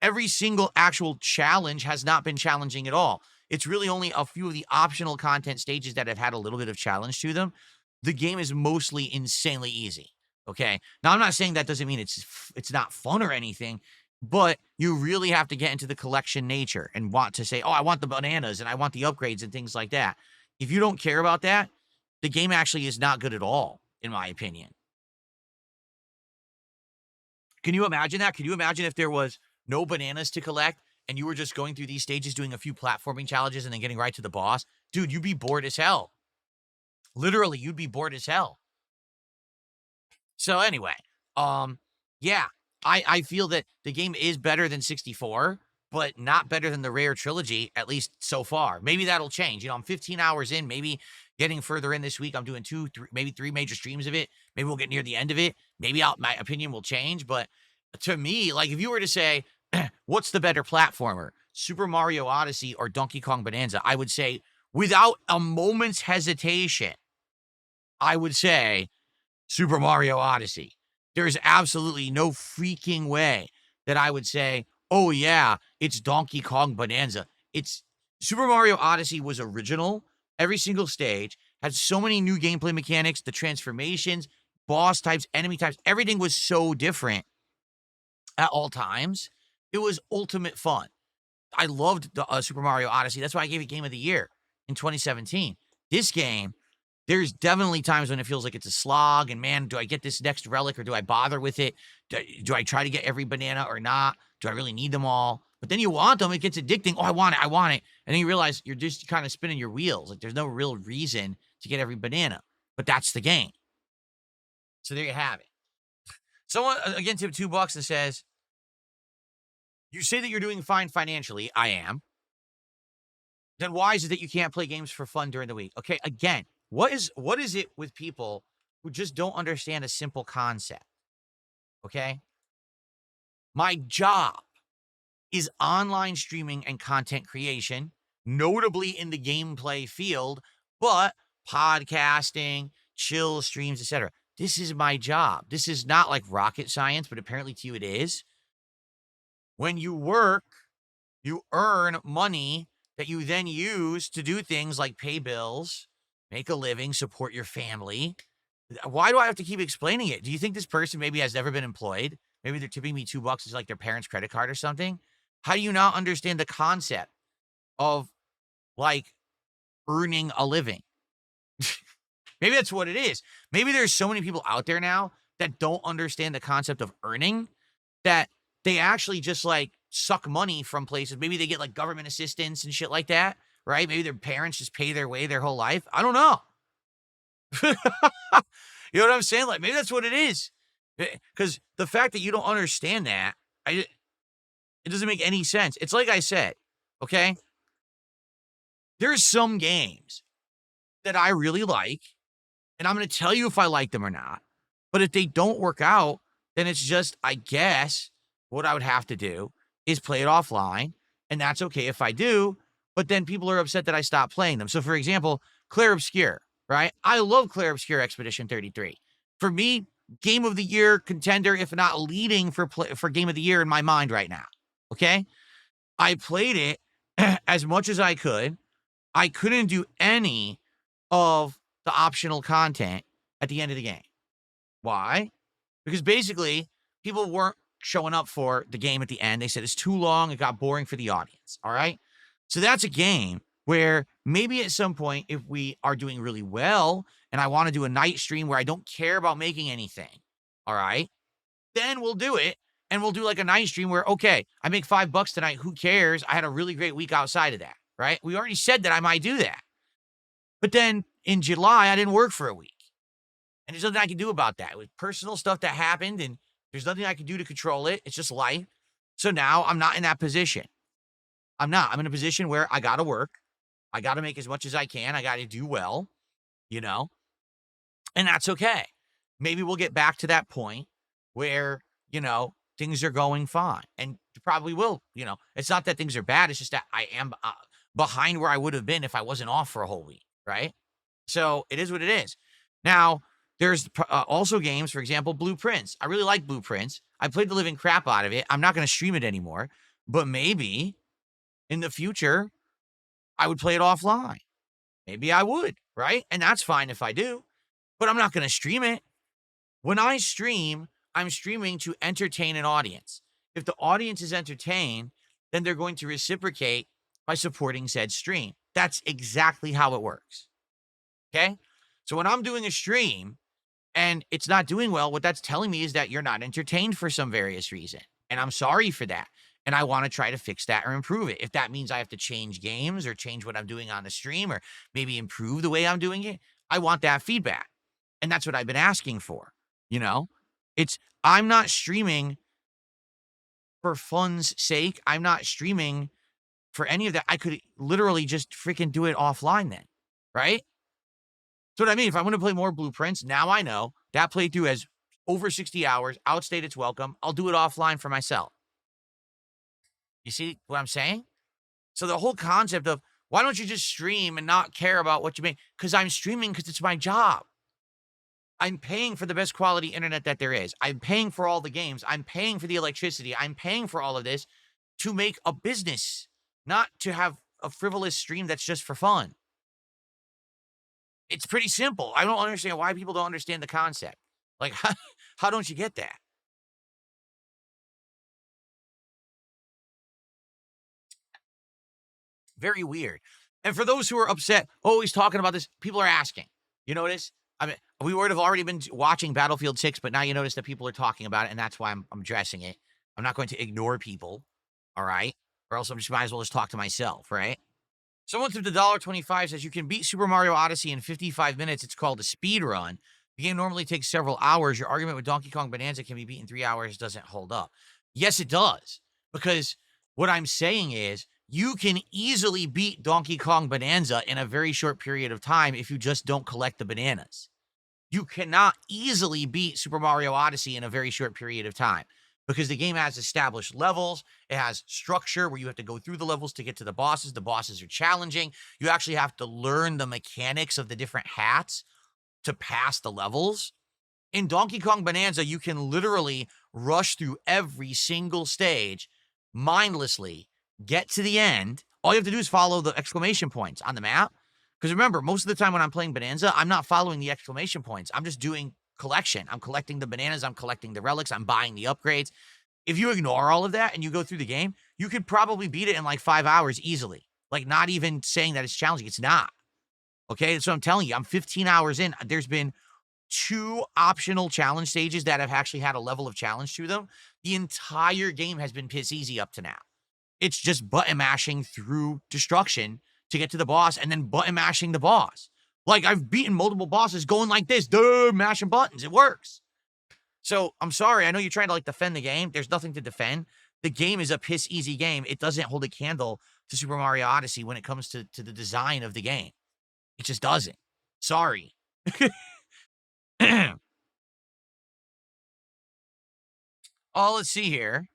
Every single actual challenge has not been challenging at all. It's really only a few of the optional content stages that have had a little bit of challenge to them. The game is mostly insanely easy. Okay. Now I'm not saying that doesn't mean it's not fun or anything, but you really have to get into the collection nature and want to say, "Oh, I want the bananas and I want the upgrades and things like that." If you don't care about that, the game actually is not good at all, in my opinion. Can you imagine that? Can you imagine if there was no bananas to collect and you were just going through these stages doing a few platforming challenges and then getting right to the boss? Dude, you'd be bored as hell. Literally, you'd be bored as hell. So anyway, um, yeah, I feel that the game is better than 64, but not better than the Rare Trilogy, at least so far. Maybe that'll change. I'm 15 hours in, maybe getting further in this week. I'm doing two, three, maybe three major streams of it. Maybe we'll get near the end of it. Maybe my opinion will change. But to me, like if you were to say, what's the better platformer, Super Mario Odyssey or Donkey Kong Bonanza, I would say without a moment's hesitation, I would say Super Mario Odyssey. There's absolutely no freaking way that I would say, oh yeah, it's Donkey Kong Bonanza. It's Super Mario Odyssey was original. Every single stage had so many new gameplay mechanics, the transformations, boss types, enemy types, everything was so different at all times. It was ultimate fun. I loved the Super Mario Odyssey. That's why I gave it Game of the Year in 2017. This game, there's definitely times when it feels like it's a slog, and man, do I get this next relic or do I bother with it? Do I try to get every banana or not? Do I really need them all? But then you want them, it gets addicting. Oh, I want it, I want it. And then you realize you're just kind of spinning your wheels. Like there's no real reason to get every banana, but that's the game. So there you have it. Someone, again, tip $2 and says, you say that you're doing fine financially. I am. Then why is it that you can't play games for fun during the week? Okay, again, what is it with people who just don't understand a simple concept? Okay? My job is online streaming and content creation, notably in the gameplay field, but podcasting, chill streams, etc. This is my job. This is not like rocket science, but apparently to you it is. When you work, you earn money that you then use to do things like pay bills, make a living, support your family. Why do I have to keep explaining it? Do you think this person maybe has never been employed? Maybe they're tipping me $2 as like their parents' credit card or something. How do you not understand the concept of like earning a living? Maybe that's what it is. Maybe there's so many people out there now that don't understand the concept of earning that they actually just like suck money from places. Maybe they get like government assistance and shit like that, right? Maybe their parents just pay their way their whole life. I don't know. You know what I'm saying? Like maybe that's what it is. Because the fact that you don't understand that, it doesn't make any sense. It's like I said, okay? There's some games that I really like, and I'm going to tell you if I like them or not. But if they don't work out, then it's just, I guess, what I would have to do is play it offline, and that's okay if I do, but then people are upset that I stopped playing them. So, for example, Clair Obscur, right? I love Clair Obscur Expedition 33. For me, Game of the Year contender, if not leading for Game of the Year in my mind right now, okay? I played it as much as I could. I couldn't do any of the optional content at the end of the game. Why? Because basically, people weren't showing up for the game at the end. They said it's too long. It got boring for the audience. All right. So that's a game where maybe at some point, if we are doing really well and I want to do a night stream where I don't care about making anything, all right, then we'll do it. And we'll do like a night stream where, okay, I make $5 tonight. Who cares? I had a really great week outside of that. Right. We already said that I might do that. But then in July, I didn't work for a week. And there's nothing I can do about that. It was personal stuff that happened, and there's nothing I can do to control it. It's just life. So now I'm not in that position. I'm not. I'm in a position where I got to work. I got to make as much as I can. I got to do well, you know, and that's okay. maybe we'll get back to that point where, things are going fine. And probably will, it's not that things are bad. It's just that I am behind where I would have been if I wasn't off for a whole week, right? So it is what it is. Now, there's also games, for example, Blueprints. I really like Blueprints. I played the living crap out of it. I'm not going to stream it anymore, but maybe in the future, I would play it offline. Maybe I would, right? And that's fine if I do, but I'm not going to stream it. When I stream, I'm streaming to entertain an audience. If the audience is entertained, then they're going to reciprocate by supporting said stream. That's exactly how it works. Okay? So when I'm doing a stream and it's not doing well, what that's telling me is that you're not entertained for some various reason. And I'm sorry for that. And I want to try to fix that or improve it. If that means I have to change games or change what I'm doing on the stream or maybe improve the way I'm doing it, I want that feedback. And that's what I've been asking for. I'm not streaming for fun's sake. I'm not streaming for any of that. I could literally just freaking do it offline then, right? So what I mean, if I want to play more Blueprints, now I know that playthrough has over 60 hours, outstayed its welcome. I'll do it offline for myself. You see what I'm saying? So the whole concept of why don't you just stream and not care about what you make? Because I'm streaming because it's my job. I'm paying for the best quality internet that there is. I'm paying for all the games. I'm paying for the electricity. I'm paying for all of this to make a business, not to have a frivolous stream that's just for fun. It's pretty simple. I don't understand why people don't understand the concept. Like, how don't you get that? Very weird. And for those who are upset, he's talking about this, people are asking. You notice? I mean, we would have already been watching Battlefield 6, but now you notice that people are talking about it, and that's why I'm addressing it. I'm not going to ignore people, all right? Or else I might as well just talk to myself, right? Someone through the $1.25 says you can beat Super Mario Odyssey in 55 minutes. It's called a speed run. The game normally takes several hours. Your argument with Donkey Kong Bonanza can be beat in 3 hours doesn't hold up. Yes, it does. Because what I'm saying is you can easily beat Donkey Kong Bonanza in a very short period of time if you just don't collect the bananas. You cannot easily beat Super Mario Odyssey in a very short period of time because the game has established levels. It has structure where you have to go through the levels to get to the bosses. The bosses are challenging. You actually have to learn the mechanics of the different hats to pass the levels. In Donkey Kong Bonanza, you can literally rush through every single stage mindlessly, get to the end. All you have to do is follow the exclamation points on the map. Because remember, most of the time when I'm playing Bonanza, I'm not following the exclamation points. I'm just doing collection. I'm collecting the bananas. I'm collecting the relics. I'm buying the upgrades. If you ignore all of that and you go through the game, you could probably beat it in like 5 hours easily. Like, not even saying that it's challenging. It's not. Okay? That's what I'm telling you. I'm 15 hours in. There's been 2 optional challenge stages that have actually had a level of challenge to them. The entire game has been piss easy up to now. It's just button mashing through destruction to get to the boss and then button mashing the boss. Like, I've beaten multiple bosses going like this, mashing buttons. It works. So I'm sorry. I know you're trying to defend the game. There's nothing to defend. The game is a piss easy game. It doesn't hold a candle to Super Mario Odyssey when it comes to the design of the game. It just doesn't. Sorry. Let's see here.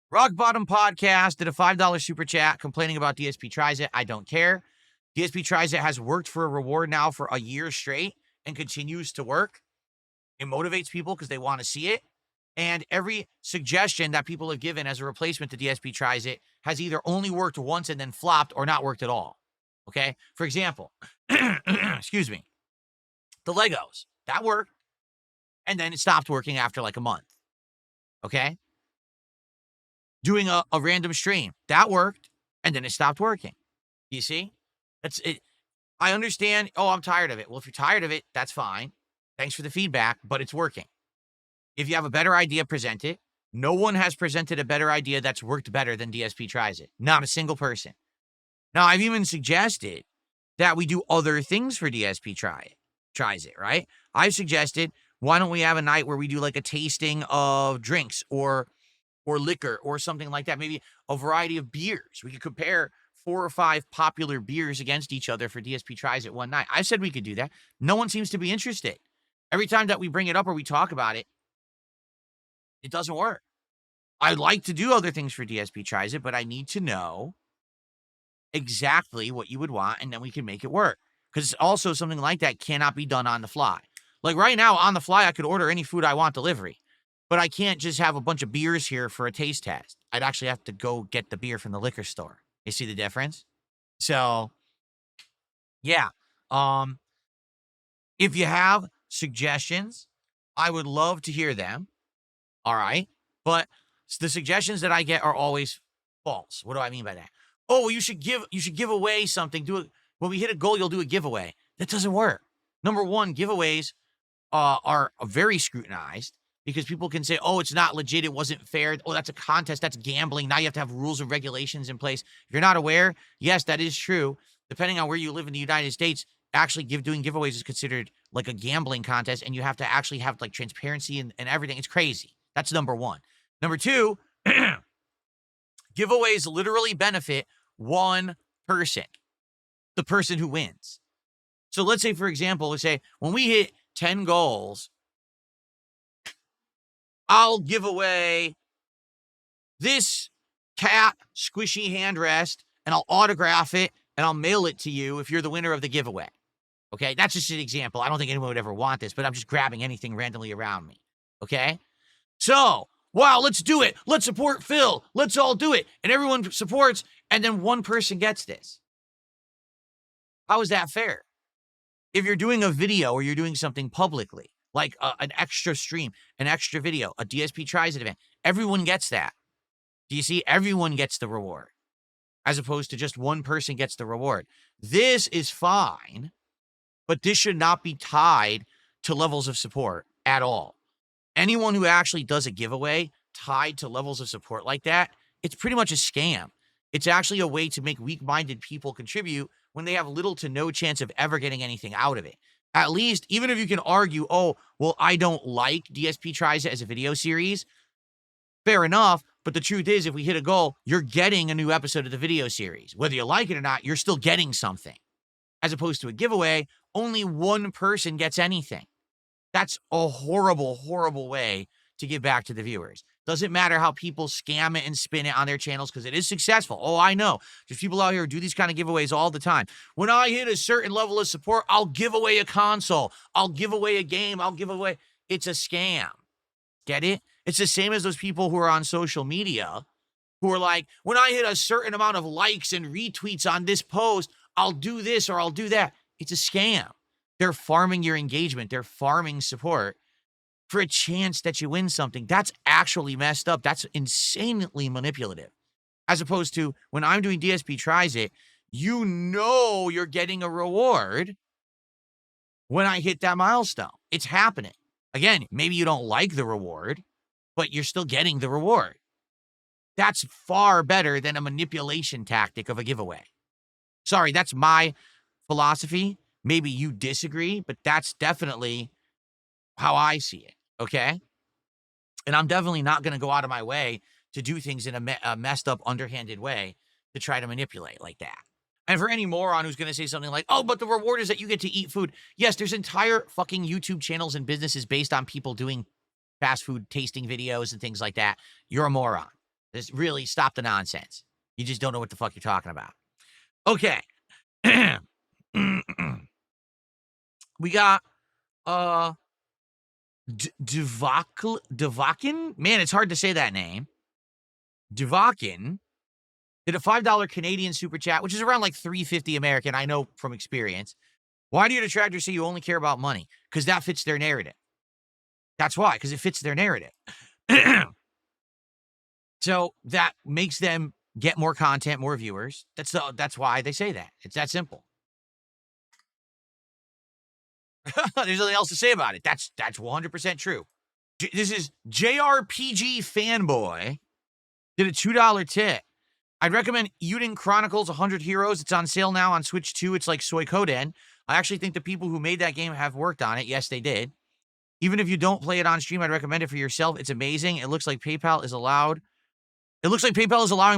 Rock Bottom Podcast did a $5 super chat complaining about DSP Tries It. I don't care. DSP Tries It has worked for a reward now for a year straight and continues to work. It motivates people because they want to see it. And every suggestion that people have given as a replacement to DSP Tries It has either only worked once and then flopped or not worked at all. Okay? For example, excuse me, the Legos. That worked. And then it stopped working after like a month. Okay? Doing a random stream. That worked. And then it stopped working. You see? That's it. I understand. I'm tired of it. Well, if you're tired of it, that's fine. Thanks for the feedback, but it's working. If you have a better idea, present it. No one has presented a better idea that's worked better than DSP Tries It. Not a single person. Now, I've even suggested that we do other things for DSP Tries It, right? I've suggested, why don't we have a night where we do like a tasting of drinks or liquor or something like that? Maybe a variety of beers. We could compare 4 or 5 popular beers against each other for DSP Tries It one night. I said we could do that. No one seems to be interested. Every time that we bring it up or we talk about it, it doesn't work. I'd like to do other things for DSP Tries It, but I need to know exactly what you would want, and then we can make it work. Because also something like that cannot be done on the fly. Like right now, on the fly, I could order any food I want delivery, but I can't just have a bunch of beers here for a taste test. I'd actually have to go get the beer from the liquor store. You see the difference? So, yeah. If you have suggestions, I would love to hear them. All right. But the suggestions that I get are always false. What do I mean by that? Oh, well, you should give away something. Do it when we hit a goal, you'll do a giveaway. That doesn't work. Number one, giveaways are very scrutinized because people can say, oh, it's not legit. It wasn't fair. Oh, that's a contest. That's gambling. Now you have to have rules and regulations in place. If you're not aware, yes, that is true. Depending on where you live in the United States, actually doing giveaways is considered like a gambling contest, and you have to actually have like transparency and everything. It's crazy. That's number one. Number two, giveaways literally benefit one person, the person who wins. So let's say, for example, let's say when we hit 10 goals, I'll give away this cat squishy handrest, and I'll autograph it, and I'll mail it to you if you're the winner of the giveaway. Okay, that's just an example. I don't think anyone would ever want this, but I'm just grabbing anything randomly around me. Okay? So, wow, let's do it. Let's support Phil. Let's all do it. And everyone supports, and then one person gets this. How is that fair? If you're doing a video or you're doing something publicly, like an extra stream, an extra video, a DSP Tries It event, everyone gets that. Do you see? Everyone gets the reward, as opposed to just one person gets the reward. This is fine, but this should not be tied to levels of support at all. Anyone who actually does a giveaway tied to levels of support like that, it's pretty much a scam. It's actually a way to make weak-minded people contribute when they have little to no chance of ever getting anything out of it. At least, even if you can argue, oh, well, I don't like DSP Tries It as a video series, fair enough, but the truth is, if we hit a goal, you're getting a new episode of the video series. Whether you like it or not, you're still getting something. As opposed to a giveaway, only one person gets anything. That's a horrible, horrible way to give back to the viewers. Doesn't matter how people scam it and spin it on their channels because it is successful. Oh, I know. There's people out here who do these kind of giveaways all the time. When I hit a certain level of support, I'll give away a console. I'll give away a game. I'll give away. It's a scam. Get it? It's the same as those people who are on social media who are like, when I hit a certain amount of likes and retweets on this post, I'll do this or I'll do that. It's a scam. They're farming your engagement. They're farming support for a chance that you win something. That's actually messed up. That's insanely manipulative. As opposed to when I'm doing DSP Tries It, you know you're getting a reward when I hit that milestone. It's happening. Again, maybe you don't like the reward, but you're still getting the reward. That's far better than a manipulation tactic of a giveaway. Sorry, that's my philosophy. Maybe you disagree, but that's definitely how I see it, okay? And I'm definitely not going to go out of my way to do things in a messed up, underhanded way to try to manipulate like that. And for any moron who's going to say something like, oh, but the reward is that you get to eat food. Yes, there's entire fucking YouTube channels and businesses based on people doing fast food tasting videos and things like that. You're a moron. Just really stop the nonsense. You just don't know what the fuck you're talking about. Okay. We got Devakin? Man, it's hard to say that name. Devakin did a $5 Canadian super chat, which is around like $3.50 American. I know from experience. Why do your detractors say you only care about money? Because that fits their narrative. That's why, because it fits their narrative. So that makes them get more content, more viewers. That's why they say that. It's that simple. There's nothing else to say about it. That's 100% true. This is JRPG Fanboy. Did a $2 tip. I'd recommend Uden Chronicles 100 Heroes. It's on sale now on Switch 2. It's like Suikoden. I actually think the people who made that game have worked on it. Yes, they did. Even if you don't play it on stream, I'd recommend it for yourself. It's amazing. It looks like PayPal is allowing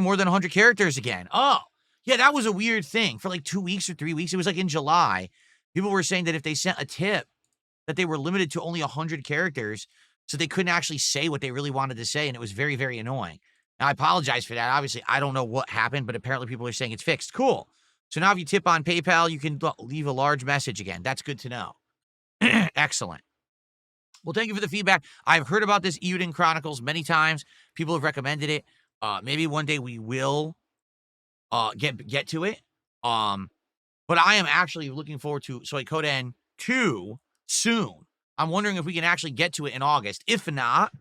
more than 100 characters again. Oh, Yeah, that was a weird thing for like 2 weeks or 3 weeks. It was like in July. People were saying that if they sent a tip, that they were limited to only 100 characters, so they couldn't actually say what they really wanted to say, and it was very, very annoying. Now, I apologize for that. Obviously, I don't know what happened, but apparently people are saying it's fixed. Cool. So now if you tip on PayPal, you can leave a large message again. That's good to know. Excellent. Well, thank you for the feedback. I've heard about this Euden Chronicles many times. People have recommended it. Maybe one day we will get to it. But I am actually looking forward to Suikoden 2 soon. I'm wondering if we can actually get to it in August. If not,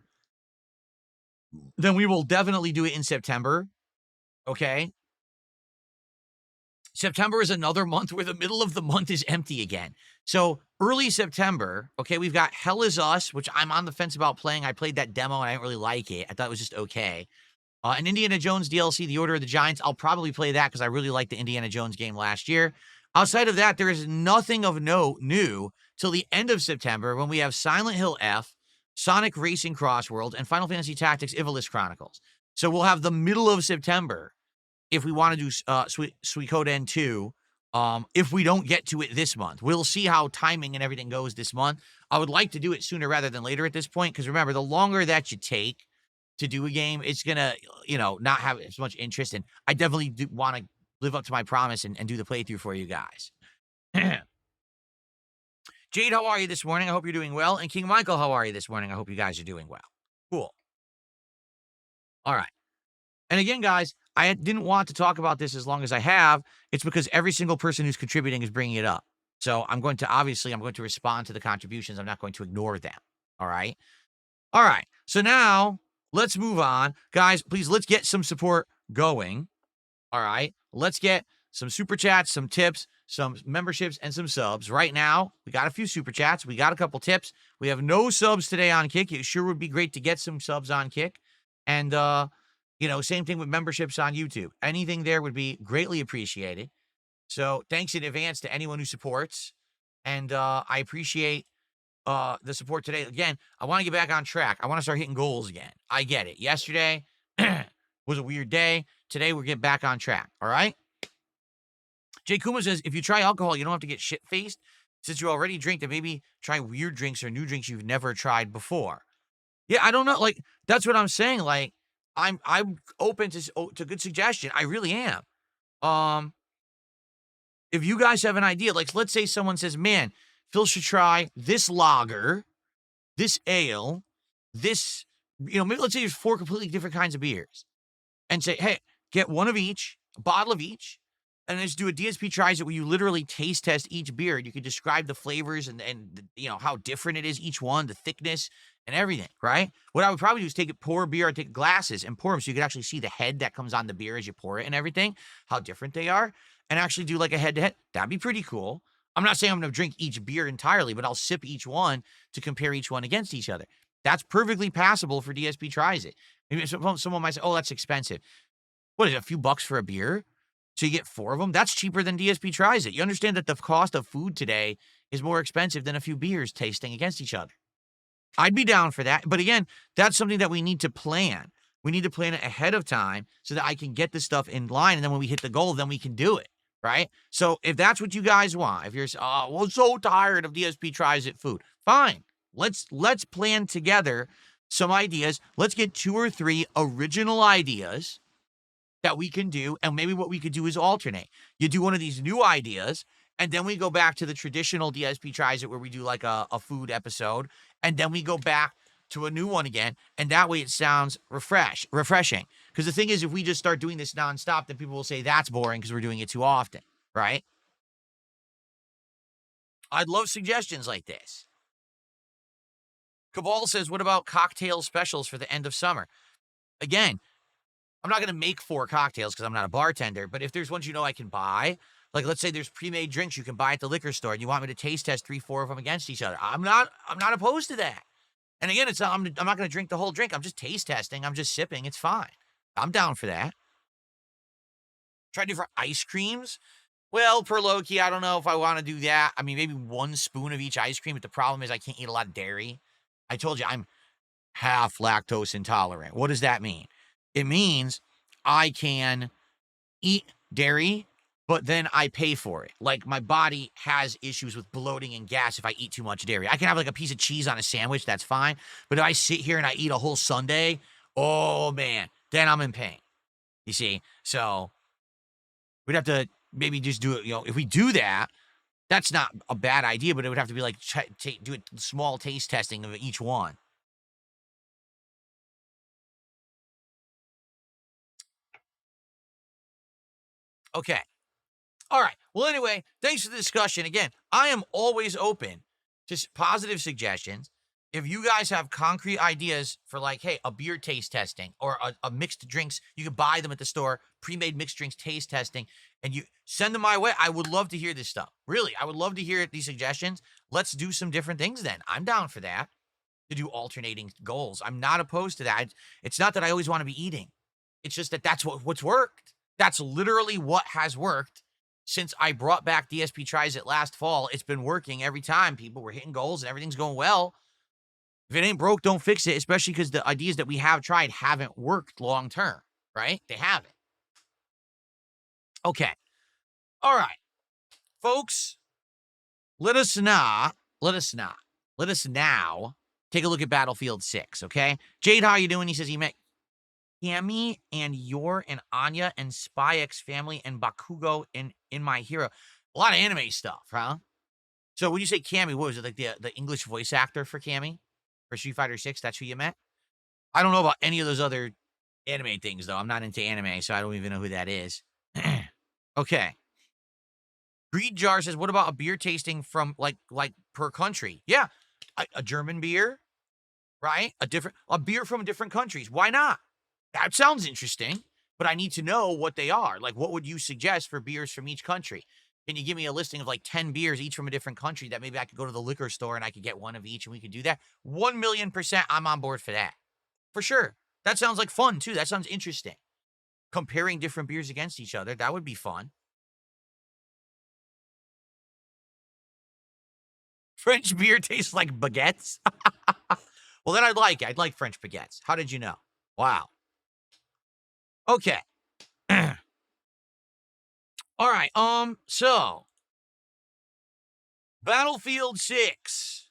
then we will definitely do it in September. Okay? September is another month where the middle of the month is empty again. So early September, okay, we've got Hell Is Us, which I'm on the fence about playing. I played that demo and I didn't really like it. I thought it was just okay. An Indiana Jones DLC, The Order of the Giants. I'll probably play that because I really liked the Indiana Jones game last year. Outside of that, there is nothing of note new till the end of September when we have Silent Hill F, Sonic Racing Crossworld, and Final Fantasy Tactics Ivalice Chronicles. So we'll have the middle of September if we want to do Suikoden 2, if we don't get to it this month. We'll see how timing and everything goes this month. I would like to do it sooner rather than later at this point, because remember, the longer that you take to do a game, it's going to, not have as much interest. And I definitely do want to live up to my promise and do the playthrough for you guys. Jade, how are you this morning? I hope you're doing well. And King Michael, how are you this morning? I hope you guys are doing well. Cool. All right. And again, guys, I didn't want to talk about this as long as I have. It's because every single person who's contributing is bringing it up. So I'm going to respond to the contributions. I'm not going to ignore them. All right. All right. So now let's move on. Guys, please, let's get some support going. All right. Let's get some super chats, some tips, some memberships, and some subs. Right now, we got a few super chats. We got a couple tips. We have no subs today on Kick. It sure would be great to get some subs on Kick. And, same thing with memberships on YouTube. Anything there would be greatly appreciated. So thanks in advance to anyone who supports. And I appreciate the support today. Again, I want to get back on track. I want to start hitting goals again. I get it. Yesterday was a weird day. Today, we're getting back on track. All right? Jay Kuma says, if you try alcohol, you don't have to get shit-faced. Since you already drink, then maybe try weird drinks or new drinks you've never tried before. Yeah, I don't know. Like, that's what I'm saying. Like, I'm open to good suggestion. I really am. If you guys have an idea, like, let's say someone says, man, Phil should try this lager, this ale, this, maybe let's say there's 4 completely different kinds of beers. And say, hey, get one of each, a bottle of each, and just do a DSP tries it where you literally taste test each beer. And you can describe the flavors and how different it is, each one, the thickness and everything, right? What I would probably do is pour a beer, take glasses and pour them so you can actually see the head that comes on the beer as you pour it and everything, how different they are, and actually do like a head-to-head. That'd be pretty cool. I'm not saying I'm going to drink each beer entirely, but I'll sip each one to compare each one against each other. That's perfectly passable for DSP tries it. Maybe someone might say, oh, that's expensive. What is it, a few bucks for a beer? So you get 4 of them? That's cheaper than DSP tries it. You understand that the cost of food today is more expensive than a few beers tasting against each other. I'd be down for that. But again, that's something that we need to plan. We need to plan it ahead of time so that I can get this stuff in line. And then when we hit the goal, then we can do it, right? So if that's what you guys want, if you're, so tired of DSP tries it food, fine. Let's plan together some ideas. Let's get 2 or 3 original ideas that we can do. And maybe what we could do is alternate. You do one of these new ideas, and then we go back to the traditional DSP tries it where we do like a food episode. And then we go back to a new one again. And that way it sounds refreshing. Because the thing is, if we just start doing this nonstop, then people will say that's boring because we're doing it too often, right? I'd love suggestions like this. Cabal says, what about cocktail specials for the end of summer? Again, I'm not going to make 4 cocktails because I'm not a bartender, but if there's ones I can buy, like let's say there's pre-made drinks you can buy at the liquor store and you want me to taste test 3, 4 of them against each other, I'm not opposed to that. And again, I'm not going to drink the whole drink. I'm just taste testing. I'm just sipping. It's fine. I'm down for that. Try to do for ice creams. Well, per Loki, I don't know if I want to do that. I mean, maybe 1 spoon of each ice cream, but the problem is I can't eat a lot of dairy. I told you I'm half lactose intolerant. What does that mean? It means I can eat dairy, but then I pay for it. Like, my body has issues with bloating and gas if I eat too much dairy. I can have like a piece of cheese on a sandwich, that's fine. But if I sit here and I eat a whole sundae, oh man, then I'm in pain. You see? So we'd have to maybe just do it. If we do that, that's not a bad idea, but it would have to be like do a small taste testing of each one. Okay. All right. Well, anyway, thanks for the discussion. Again, I am always open to positive suggestions. If you guys have concrete ideas for like, hey, a beer taste testing or a mixed drinks, you can buy them at the store, pre-made mixed drinks taste testing, and you send them my way. I would love to hear this stuff. Really, I would love to hear these suggestions. Let's do some different things then. I'm down for that, to do alternating goals. I'm not opposed to that. It's not that I always want to be eating. It's just that that's what's worked. That's literally what has worked. Since I brought back DSP Tries It last fall, it's been working every time. People were hitting goals and everything's going well. If it ain't broke, don't fix it, especially because the ideas that we have tried haven't worked long term, right? They haven't. Okay. All right. Folks, let us now take a look at Battlefield 6, okay? Jade, how you doing? He says he met Cammy and Yor and Anya and Spy X Family and Bakugo in My Hero. A lot of anime stuff, huh? So when you say Cammy, what was it, like the English voice actor for Cammy? For Street Fighter 6, that's who you met? I don't know about any of those other anime things, though. I'm not into anime, so I don't even know who that is. Okay. Greed Jar says, what about a beer tasting from, like per country? Yeah, a German beer, right? A beer from different countries. Why not? That sounds interesting, but I need to know what they are. Like, what would you suggest for beers from each country? Can you give me a listing of like 10 beers, each from a different country, that maybe I could go to the liquor store and I could get one of each and we could do that? 1,000,000%, I'm on board for that. For sure. That sounds like fun, too. That sounds interesting. Comparing different beers against each other, that would be fun. French beer tastes like baguettes? Well, then I'd like French baguettes. How did you know? Wow. Okay. All right, so Battlefield 6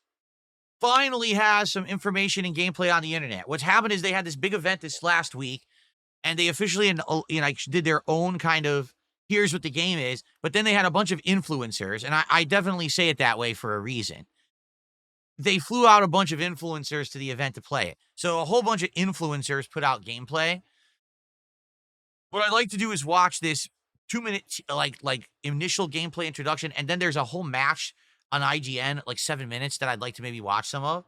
finally has some information and gameplay on the internet. What's happened is they had this big event this last week, and they officially did their own kind of, here's what the game is, but then they had a bunch of influencers, and I definitely say it that way for a reason. They flew out a bunch of influencers to the event to play it. So a whole bunch of influencers put out gameplay. What I'd like to do is watch this 2-minute like initial gameplay introduction, and then there's a whole match on IGN, like 7 minutes, that I'd like to maybe watch some of.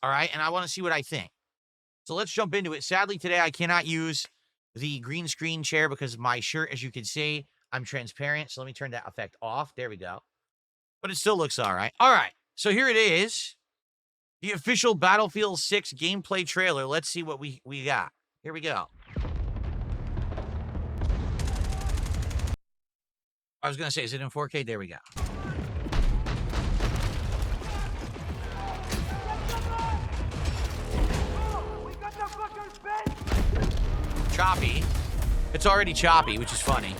All right, and I want to see what I think. So let's jump into it. Sadly, today I cannot use the green screen chair because my shirt, as you can see, I'm transparent. So let me turn that effect off. There we go. But it still looks all right. All right, so here it is. The official Battlefield 6 gameplay trailer. Let's see what we got. Here we go. I was going to say, is it in 4K? There we go. Choppy. It's already choppy, which is funny.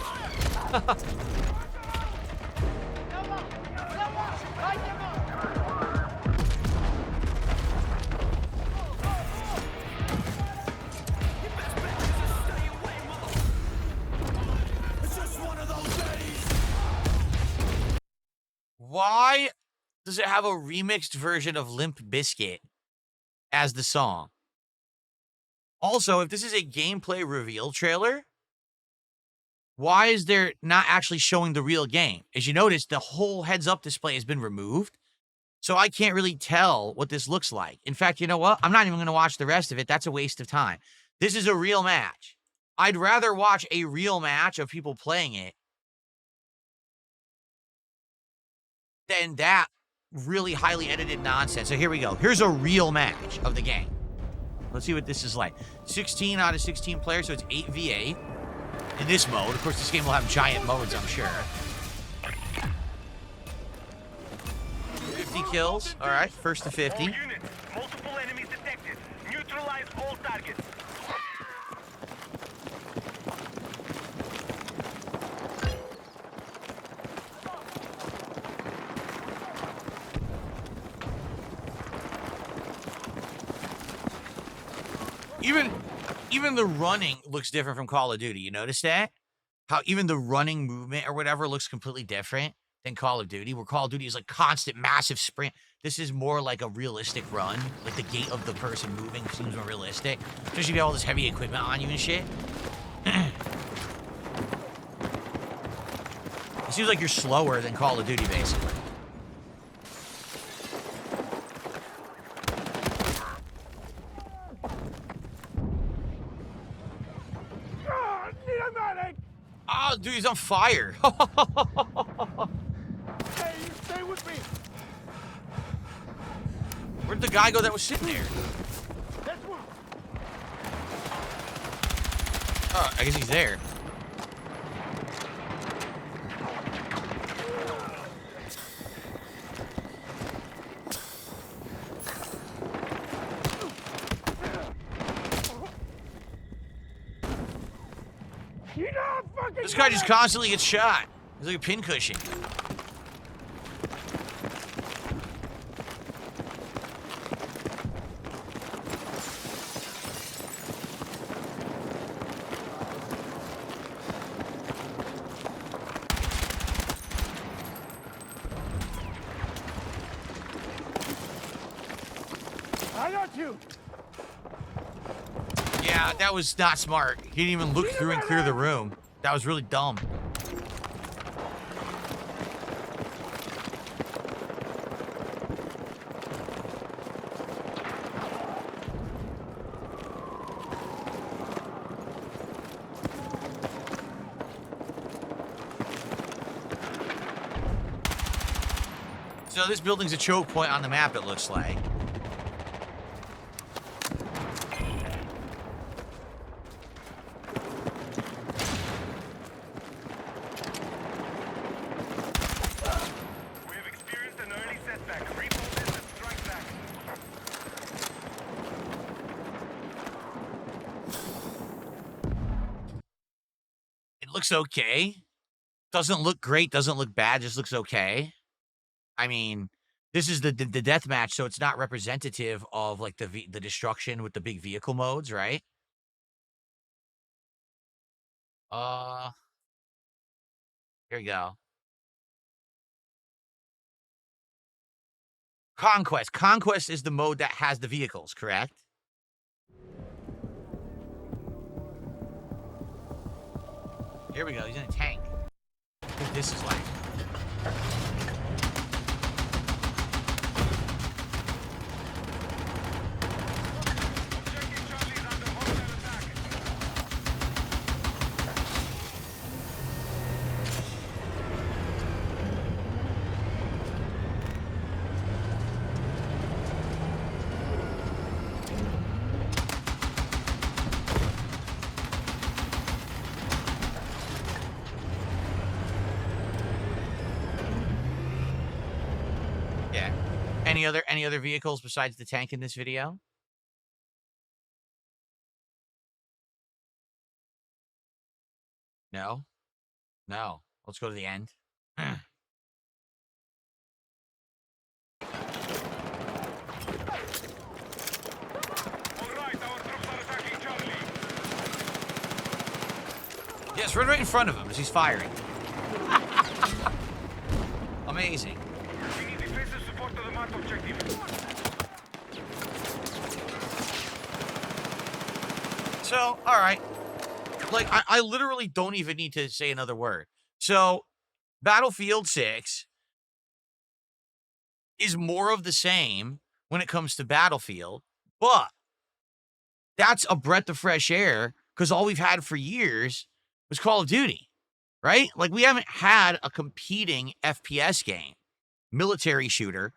Why does it have a remixed version of Limp Bizkit as the song? Also, if this is a gameplay reveal trailer, why is there not actually showing the real game? As you notice, the whole heads-up display has been removed, so I can't really tell what this looks like. In fact, you know what? I'm not even going to watch the rest of it. That's a waste of time. This is a real match. I'd rather watch a real match of people playing it than that really highly edited nonsense. So here we go. Here's a real match of the game. Let's see what this is like. 16 out of 16 players, so it's 8v8 in this mode. Of course, this game will have giant modes, I'm sure. 50 kills. All right, first to 50. All units, multiple enemies detected. Neutralize all targets. Even the running looks different from Call of Duty. You notice that? How even the running movement or whatever looks completely different than Call of Duty, where Call of Duty is like constant, massive sprint. This is more like a realistic run. Like the gait of the person moving seems more realistic. Especially if you have all this heavy equipment on you and shit. It seems like you're slower than Call of Duty, basically. Oh, dude, he's on fire. Hey, you stay with me. Where'd the guy go that was sitting there? Let's move. Oh, I guess he's there. You're not fucking. This guy just constantly gets shot. He's like a pincushion. I got you. Yeah, that was not smart. He didn't even look through and clear the room. That was really dumb. So this building's a choke point on the map, it looks like. We have experienced an early setback. Rebuild this and strike back. It looks okay. Doesn't look great, doesn't look bad, just looks okay. I mean, this is the death match, so it's not representative of like the destruction with the big vehicle modes, right? Here we go. Conquest. Conquest is the mode that has the vehicles, correct? Here we go. He's in a tank. I think this is like. Objective Charlie is under hostile attack. Yeah. Any other vehicles besides the tank in this video? No. No. Let's go to the end. All right, our troops are attacking Charlie. Yes, right in front of him as he's firing. Amazing. We need defensive support to the marked objective. So, all right. Like, I literally don't even need to say another word. So, Battlefield 6 is more of the same when it comes to Battlefield, but that's a breath of fresh air because all we've had for years was Call of Duty, right? Like, we haven't had a competing FPS game, military shooter,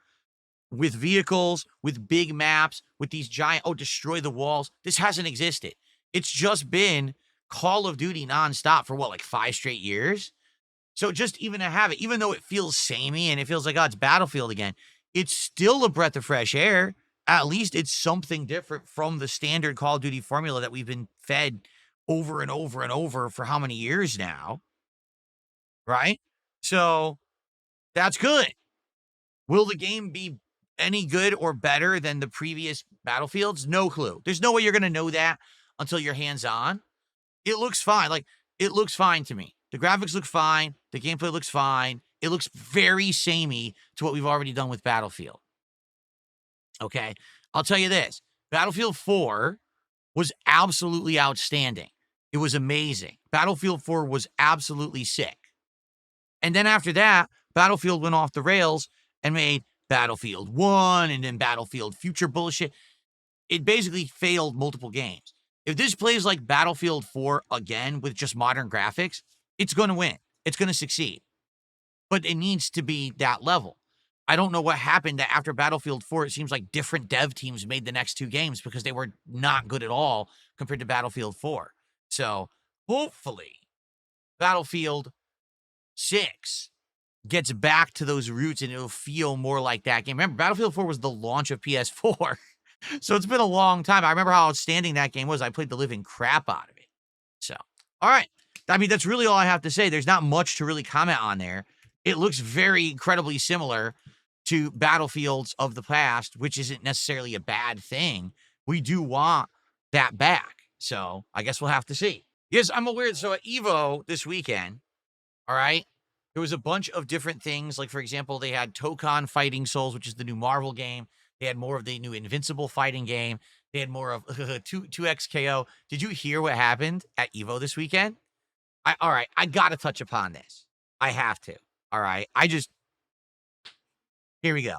with vehicles, with big maps, with these giant, destroy the walls. This hasn't existed. It's just been Call of Duty nonstop for what, like 5 straight years? So just even to have it, even though it feels samey and it feels like, oh, it's Battlefield again, it's still a breath of fresh air. At least it's something different from the standard Call of Duty formula that we've been fed over and over and over for how many years now, right? So that's good. Will the game be any good or better than the previous Battlefields? No clue. There's no way you're going to know that until you're hands-on. It looks fine. Like, it looks fine to me. The graphics look fine. The gameplay looks fine. It looks very samey to what we've already done with Battlefield. Okay? I'll tell you this. Battlefield 4 was absolutely outstanding. It was amazing. Battlefield 4 was absolutely sick. And then after that, Battlefield went off the rails and made Battlefield 1 and then Battlefield Future bullshit. It basically failed multiple games. If this plays like Battlefield 4 again with just modern graphics, it's going to win. It's going to succeed. But it needs to be that level. I don't know what happened that after Battlefield 4, it seems like different dev teams made the next two games because they were not good at all compared to Battlefield 4. So hopefully Battlefield 6 gets back to those roots and it'll feel more like that game. Remember, Battlefield 4 was the launch of PS4. So it's been a long time. I remember how outstanding that game was. I played the living crap out of it. So, all right. I mean, that's really all I have to say. There's not much to really comment on there. It looks very incredibly similar to Battlefields of the past, which isn't necessarily a bad thing. We do want that back. So I guess we'll have to see. Yes, I'm aware. So at EVO this weekend, all right, there was a bunch of different things. Like, for example, they had Tokon Fighting Souls, which is the new Marvel game. They had more of the new Invincible fighting game. They had more of 2XKO. Did you hear what happened at EVO this weekend? All right, I got to touch upon this. I have to. All right, here we go.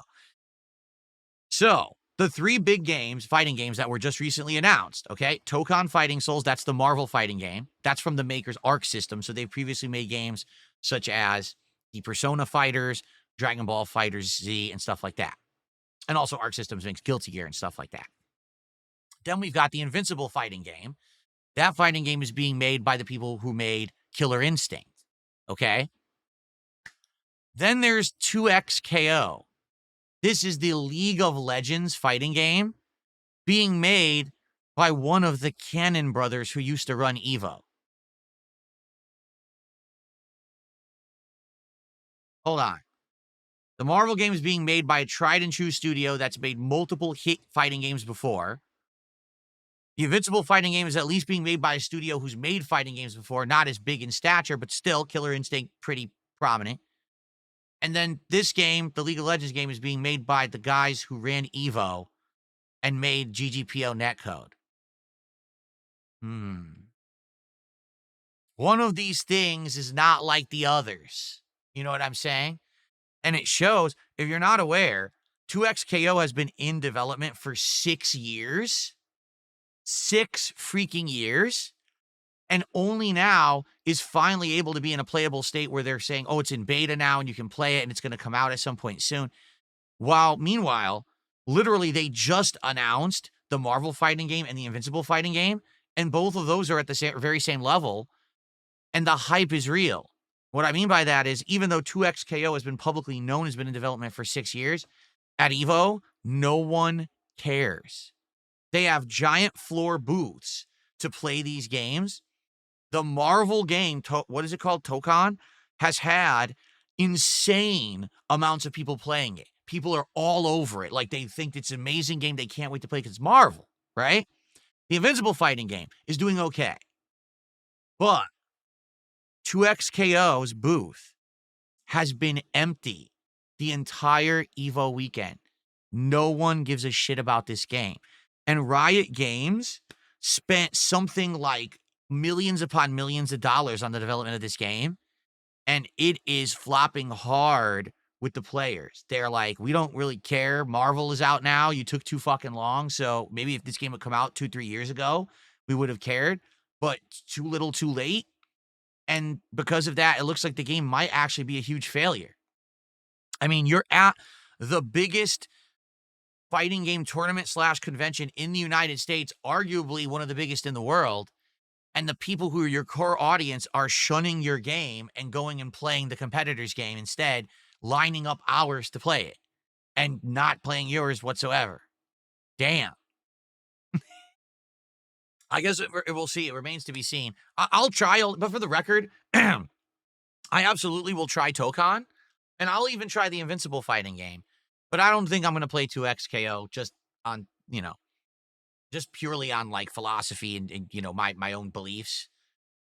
So, the three big games, fighting games that were just recently announced, okay? Tokon Fighting Souls, that's the Marvel fighting game. That's from the makers Arc System. So they've previously made games such as the Persona Fighters, Dragon Ball Fighters Z, and stuff like that. And also Arc Systems makes Guilty Gear and stuff like that. Then we've got the Invincible fighting game. That fighting game is being made by the people who made Killer Instinct, okay? Then there's 2XKO. This is the League of Legends fighting game being made by one of the Cannon brothers who used to run EVO. Hold on. The Marvel game is being made by a tried and true studio that's made multiple hit fighting games before. The Invincible fighting game is at least being made by a studio who's made fighting games before, not as big in stature, but still Killer Instinct pretty prominent. And then this game, the League of Legends game, is being made by the guys who ran EVO and made GGPO netcode. One of these things is not like the others. You know what I'm saying? And it shows, if you're not aware, 2XKO has been in development for 6 years. 6 freaking years. And only now is finally able to be in a playable state where they're saying, oh, it's in beta now and you can play it and it's going to come out at some point soon. Meanwhile, literally they just announced the Marvel fighting game and the Invincible fighting game. And both of those are at the very same level. And the hype is real. What I mean by that is, even though 2XKO has been publicly known, has been in development for 6 years, at EVO, no one cares. They have giant floor booths to play these games. The Marvel game, what is it called? Tokon, has had insane amounts of people playing it. People are all over it. Like, they think it's an amazing game. They can't wait to play because it's Marvel, right? The Invincible fighting game is doing okay. But 2XKO's booth has been empty the entire EVO weekend. No one gives a shit about this game. And Riot Games spent something like millions upon millions of dollars on the development of this game, and it is flopping hard with the players. They're like, we don't really care. Marvel is out now. You took too fucking long. So maybe if this game had come out 2-3 years ago, we would have cared, but too little too late. And because of that, it looks like the game might actually be a huge failure. I mean, you're at the biggest fighting game tournament / convention in the United States, arguably one of the biggest in the world. And the people who are your core audience are shunning your game and going and playing the competitor's game instead, lining up hours to play it and not playing yours whatsoever. Damn. I guess we'll see. It remains to be seen. I'll try, but for the record, I absolutely will try Tokon, and I'll even try the Invincible fighting game. But I don't think I'm gonna play 2X KO just on, just purely on like philosophy and my own beliefs.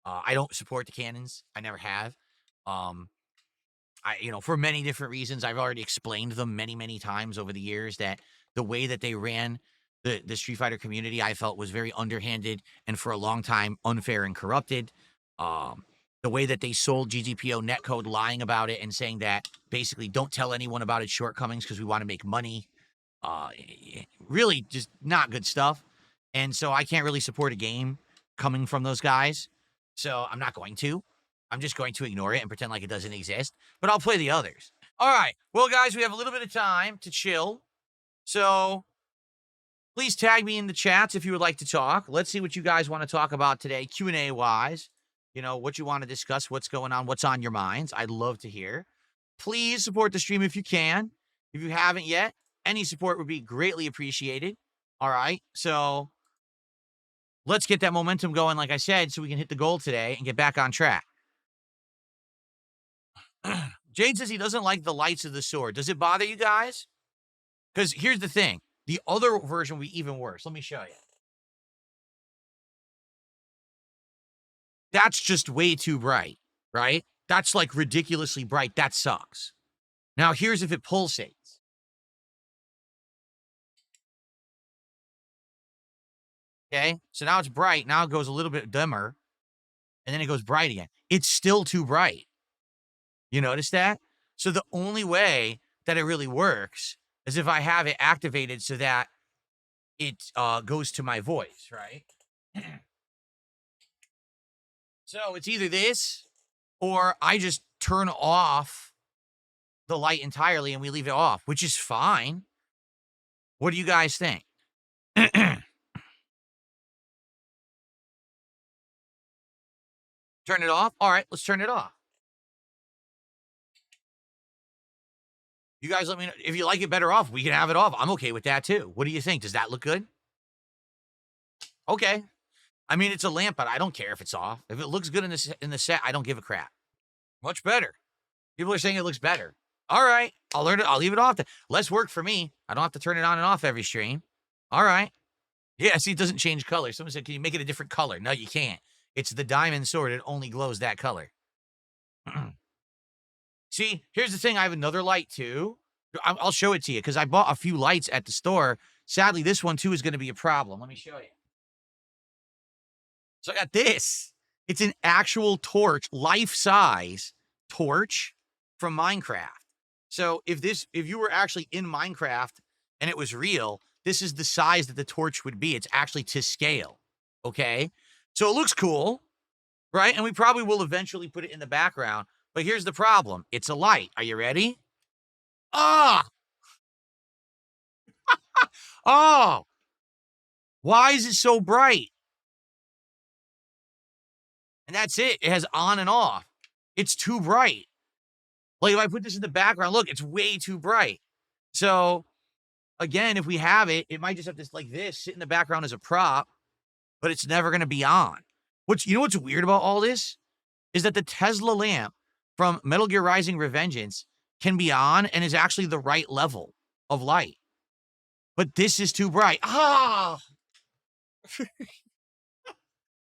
I don't support the cannons. I never have. Um, for many different reasons. I've already explained them many, many times over the years that the way that they ran the Street Fighter community, I felt was very underhanded and for a long time unfair and corrupted. Um, the way that they sold GGPO netcode, lying about it and saying that basically don't tell anyone about its shortcomings because we want to make money. Really just not good stuff. And so I can't really support a game coming from those guys. So I'm not going to. I'm just going to ignore it and pretend like it doesn't exist. But I'll play the others. All right. Well, guys, we have a little bit of time to chill. So please tag me in the chats if you would like to talk. Let's see what you guys want to talk about today, Q&A wise. What you want to discuss, what's going on, what's on your minds. I'd love to hear. Please support the stream if you can. If you haven't yet, any support would be greatly appreciated. All right. So let's get that momentum going, like I said, so we can hit the goal today and get back on track. Jade says he doesn't like the lights of the sword. Does it bother you guys? Because here's the thing. The other version will be even worse. Let me show you. That's just way too bright, right? That's like ridiculously bright. That sucks. Now, here's if it pulsates. Okay, so now it's bright. Now it goes a little bit dimmer, and then it goes bright again. It's still too bright. You notice that? So the only way that it really works is if I have it activated so that it goes to my voice, right? So it's either this or I just turn off the light entirely and we leave it off, which is fine. What do you guys think? Turn it off? All right, let's turn it off. You guys let me know. If you like it better off, we can have it off. I'm okay with that too. What do you think? Does that look good? Okay. I mean, it's a lamp, but I don't care if it's off. If it looks good in the set, I don't give a crap. Much better. People are saying it looks better. All right. I'll learn it. I'll leave it off. Less work for me. I don't have to turn it on and off every stream. All right. Yeah, see, it doesn't change color. Someone said, can you make it a different color? No, you can't. It's the diamond sword. It only glows that color. See, here's the thing. I have another light too. I'll show it to you because I bought a few lights at the store. Sadly, this one too is going to be a problem. Let me show you. So I got this. It's an actual torch, life-size torch from Minecraft. So if you were actually in Minecraft and it was real, this is the size that the torch would be. It's actually to scale. Okay. So it looks cool, right? And we probably will eventually put it in the background. But here's the problem. It's a light. Are you ready? Ah! Oh! Why is it so bright? And that's it. It has on and off. It's too bright. Like if I put this in the background, look, it's way too bright. So again, if we have it, it might just have this like this sit in the background as a prop, but it's never going to be on. You know what's weird about all this? Is that the Tesla lamp from Metal Gear Rising Revengeance can be on and is actually the right level of light. But this is too bright. Ah!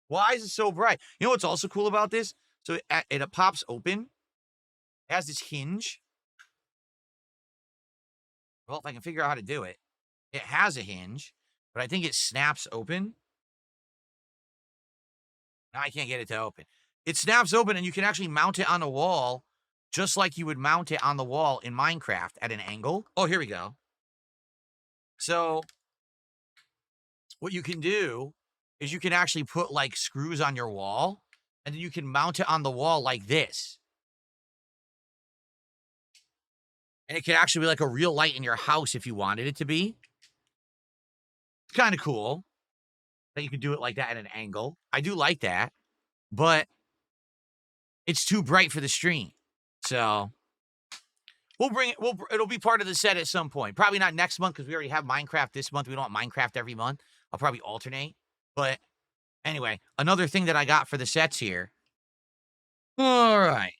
Why is it so bright? You know what's also cool about this? So it pops open. It has this hinge. Well, if I can figure out how to do it. It has a hinge, but I think it snaps open. Now I can't get it to open. It snaps open and you can actually mount it on a wall just like you would mount it on the wall in Minecraft at an angle. Oh, here we go. So what you can do is you can actually put like screws on your wall and then you can mount it on the wall like this. And it can actually be like a real light in your house if you wanted it to be. It's kind of cool that you can do it like that at an angle. I do like that, but it's too bright for the stream. So we'll bring it. It'll be part of the set at some point. Probably not next month because we already have Minecraft this month. We don't want Minecraft every month. I'll probably alternate. But anyway, another thing that I got for the sets here. All right.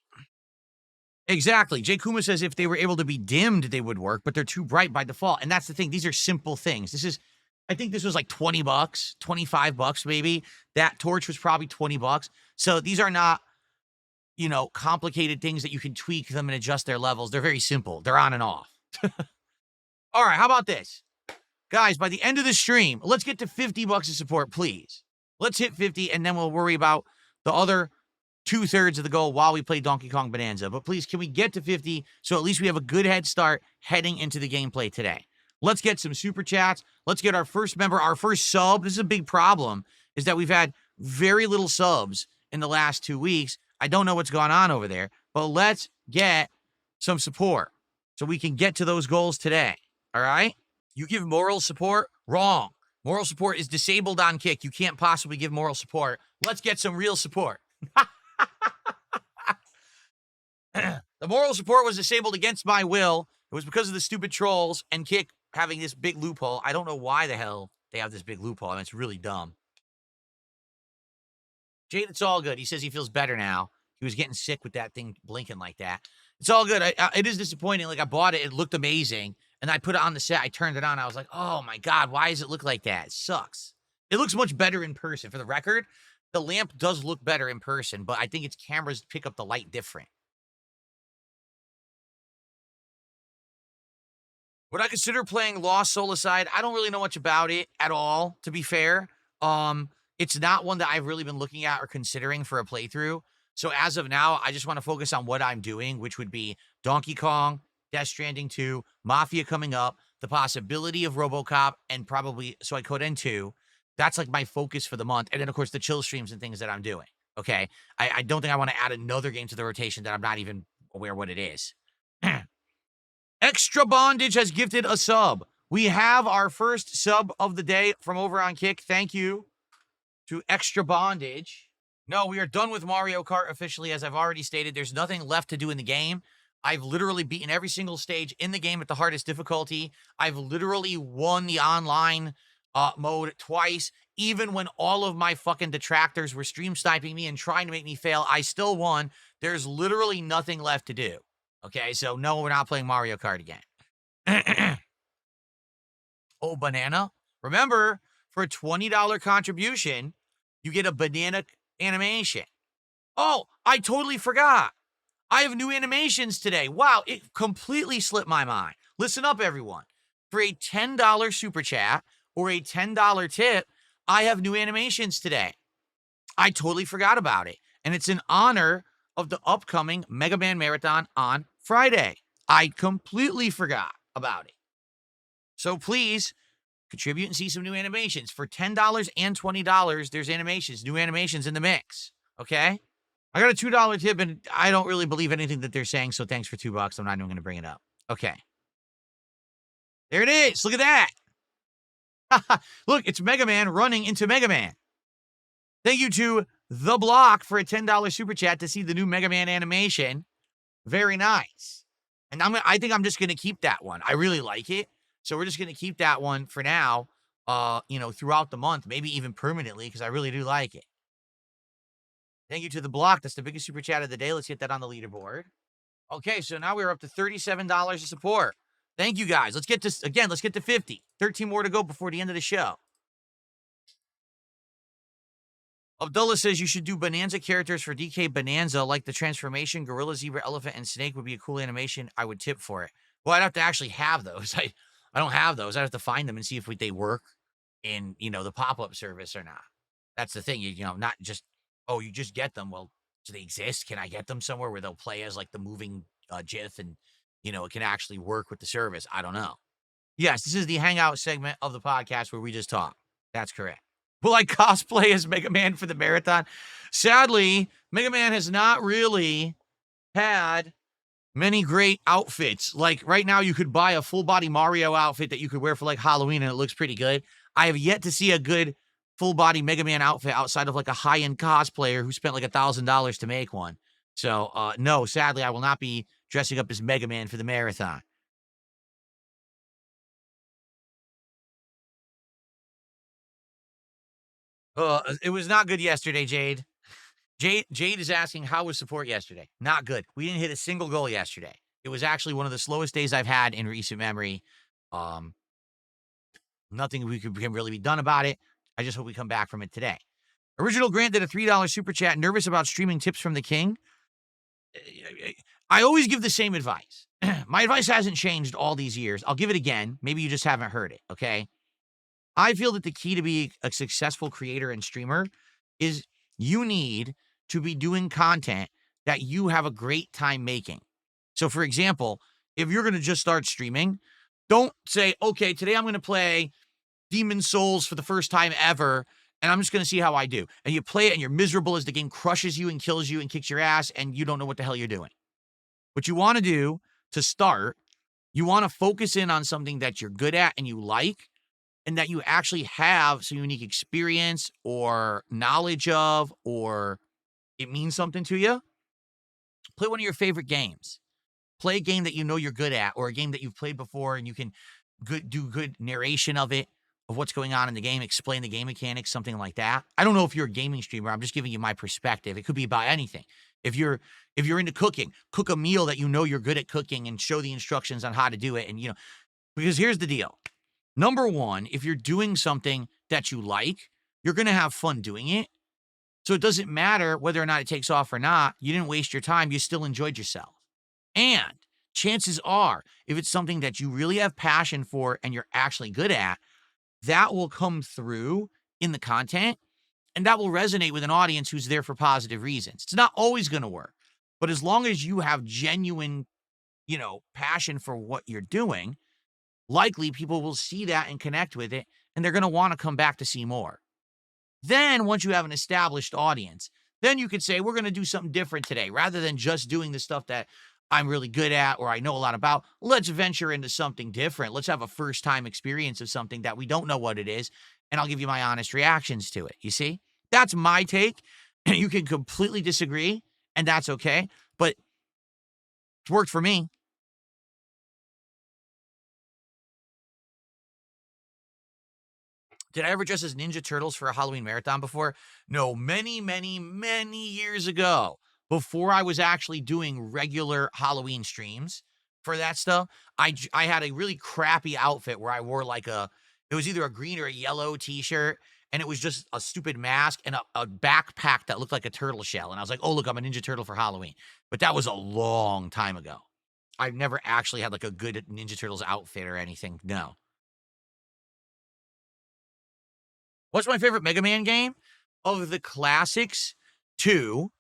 Exactly. Jay Kuma says if they were able to be dimmed, they would work, but they're too bright by default. And that's the thing. These are simple things. I think this was like $20, $25 maybe. That torch was probably $20. So these are not, complicated things that you can tweak them and adjust their levels. They're very simple. They're on and off. All right. How about this? Guys, by the end of the stream, let's get to $50 of support, please. Let's hit 50, and then we'll worry about the other 2/3 of the goal while we play Donkey Kong Bonanza. But please, can we get to 50 so at least we have a good head start heading into the gameplay today? Let's get some super chats. Let's get our first member, our first sub. This is a big problem, is that we've had very little subs in the last 2 weeks. I don't know what's going on over there, but let's get some support so we can get to those goals today. All right? You give moral support? Wrong. Moral support is disabled on Kick. You can't possibly give moral support. Let's get some real support. The moral support was disabled against my will. It was because of the stupid trolls and Kick having this big loophole. I don't know why the hell they have this big loophole. I mean, it's really dumb. Jade, it's all good. He says he feels better now. He was getting sick with that thing blinking like that. It's all good. It is disappointing. Like, I bought it. It looked amazing. And I put it on the set. I turned it on. I was like, oh, my God, why does it look like that? It sucks. It looks much better in person. For the record, the lamp does look better in person, but I think its cameras pick up the light different. Would I consider playing Lost Soulicide? I don't really know much about it at all, to be fair. It's not one that I've really been looking at or considering for a playthrough. So as of now, I just want to focus on what I'm doing, which would be Donkey Kong, Death Stranding 2, Mafia coming up, the possibility of RoboCop, and probably Suikoden 2. That's like my focus for the month. And then, of course, the chill streams and things that I'm doing. Okay? I don't think I want to add another game to the rotation that I'm not even aware what it is. Extra Bondage has gifted a sub. We have our first sub of the day from over on Kick. Thank you to Extra Bondage. No, we are done with Mario Kart officially. As I've already stated, there's nothing left to do in the game. I've literally beaten every single stage in the game at the hardest difficulty. I've literally won the online mode twice. Even when all of my fucking detractors were stream sniping me and trying to make me fail, I still won. There's literally nothing left to do. Okay, so no, we're not playing Mario Kart again. Oh, banana. Remember, for a $20 contribution, you get a banana animation. Oh, I totally forgot. I have new animations today. Wow, it completely slipped my mind. Listen up, everyone. For a $10 super chat or a $10 tip, I have new animations today. I totally forgot about it. And it's in honor of the upcoming Mega Man Marathon on Friday. I completely forgot about it. So please contribute and see some new animations. For $10 and $20, there's animations, new animations in the mix. Okay? I got a $2 tip, and I don't really believe anything that they're saying, so thanks for $2. I'm not even going to bring it up. Okay. There it is. Look at that. Look, it's Mega Man running into Mega Man. Thank you to The Block for a $10 super chat to see the new Mega Man animation. Very nice. And I think I'm just going to keep that one. I really like it. So we're just going to keep that one for now, throughout the month, maybe even permanently, because I really do like it. Thank you to The Block. That's the biggest super chat of the day. Let's get that on the leaderboard. Okay, so now we're up to $37 of support. Thank you, guys. Let's get to 50. 13 more to go before the end of the show. Abdullah says you should do Bonanza characters for DK Bonanza, like the transformation, gorilla, zebra, elephant, and snake would be a cool animation. I would tip for it. Well, I'd have to actually have those. I don't have those. I'd have to find them and see if they work in, the pop-up service or not. That's the thing. Not just, you just get them. Well, do they exist? Can I get them somewhere where they'll play as like the moving GIF and, it can actually work with the service? I don't know. Yes, this is the hangout segment of the podcast where we just talk. That's correct. Will I cosplay as Mega Man for the marathon? Sadly, Mega Man has not really had many great outfits. Like right now, you could buy a full body Mario outfit that you could wear for like Halloween and it looks pretty good. I have yet to see a good full body Mega Man outfit outside of like a high end cosplayer who spent like $1,000 to make one. So, no, sadly, I will not be dressing up as Mega Man for the marathon. It was not good yesterday, Jade. Jade is asking, how was support yesterday? Not good. We didn't hit a single goal yesterday. It was actually one of the slowest days I've had in recent memory. Nothing can really be done about it. I just hope we come back from it today. Original Grant did a $3 super chat. Nervous about streaming tips from the king? I always give the same advice. My advice hasn't changed all these years. I'll give it again. Maybe you just haven't heard it, okay? I feel that the key to be a successful creator and streamer is you need to be doing content that you have a great time making. So, for example, if you're going to just start streaming, don't say, okay, today I'm going to play Demon Souls for the first time ever, and I'm just going to see how I do. And you play it, and you're miserable as the game crushes you and kills you and kicks your ass, and you don't know what the hell you're doing. What you want to do to start, you want to focus in on something that you're good at and you like, and that you actually have some unique experience or knowledge of, or it means something to you. Play one of your favorite games. Play a game that you know you're good at, or a game that you've played before and you can do good narration of it, of what's going on in the game, explain the game mechanics, something like that. I don't know if you're a gaming streamer. I'm just giving you my perspective. It could be about anything. If you're into cooking, cook a meal that you know you're good at cooking and show the instructions on how to do it. And, because here's the deal. Number one, if you're doing something that you like, you're going to have fun doing it. So it doesn't matter whether or not it takes off or not. You didn't waste your time. You still enjoyed yourself. And chances are, if it's something that you really have passion for and you're actually good at, that will come through in the content, and that will resonate with an audience who's there for positive reasons. It's not always going to work, but as long as you have genuine, passion for what you're doing, likely people will see that and connect with it, and they're going to want to come back to see more. Then once you have an established audience, then you could say, we're going to do something different today. Rather than just doing the stuff that I'm really good at or I know a lot about, let's venture into something different. Let's have a first-time experience of something that we don't know what it is, and I'll give you my honest reactions to it. You see? That's my take. You can completely disagree, and that's okay, but it's worked for me. Did I ever dress as Ninja Turtles for a Halloween marathon before? No, many, many, many years ago, before I was actually doing regular Halloween streams for that stuff, I had a really crappy outfit where I wore it was either a green or a yellow t-shirt, and it was just a stupid mask and a backpack that looked like a turtle shell. And I was like, oh, look, I'm a Ninja Turtle for Halloween. But that was a long time ago. I've never actually had a good Ninja Turtles outfit or anything. No. What's my favorite Mega Man game? Of the classics, 2.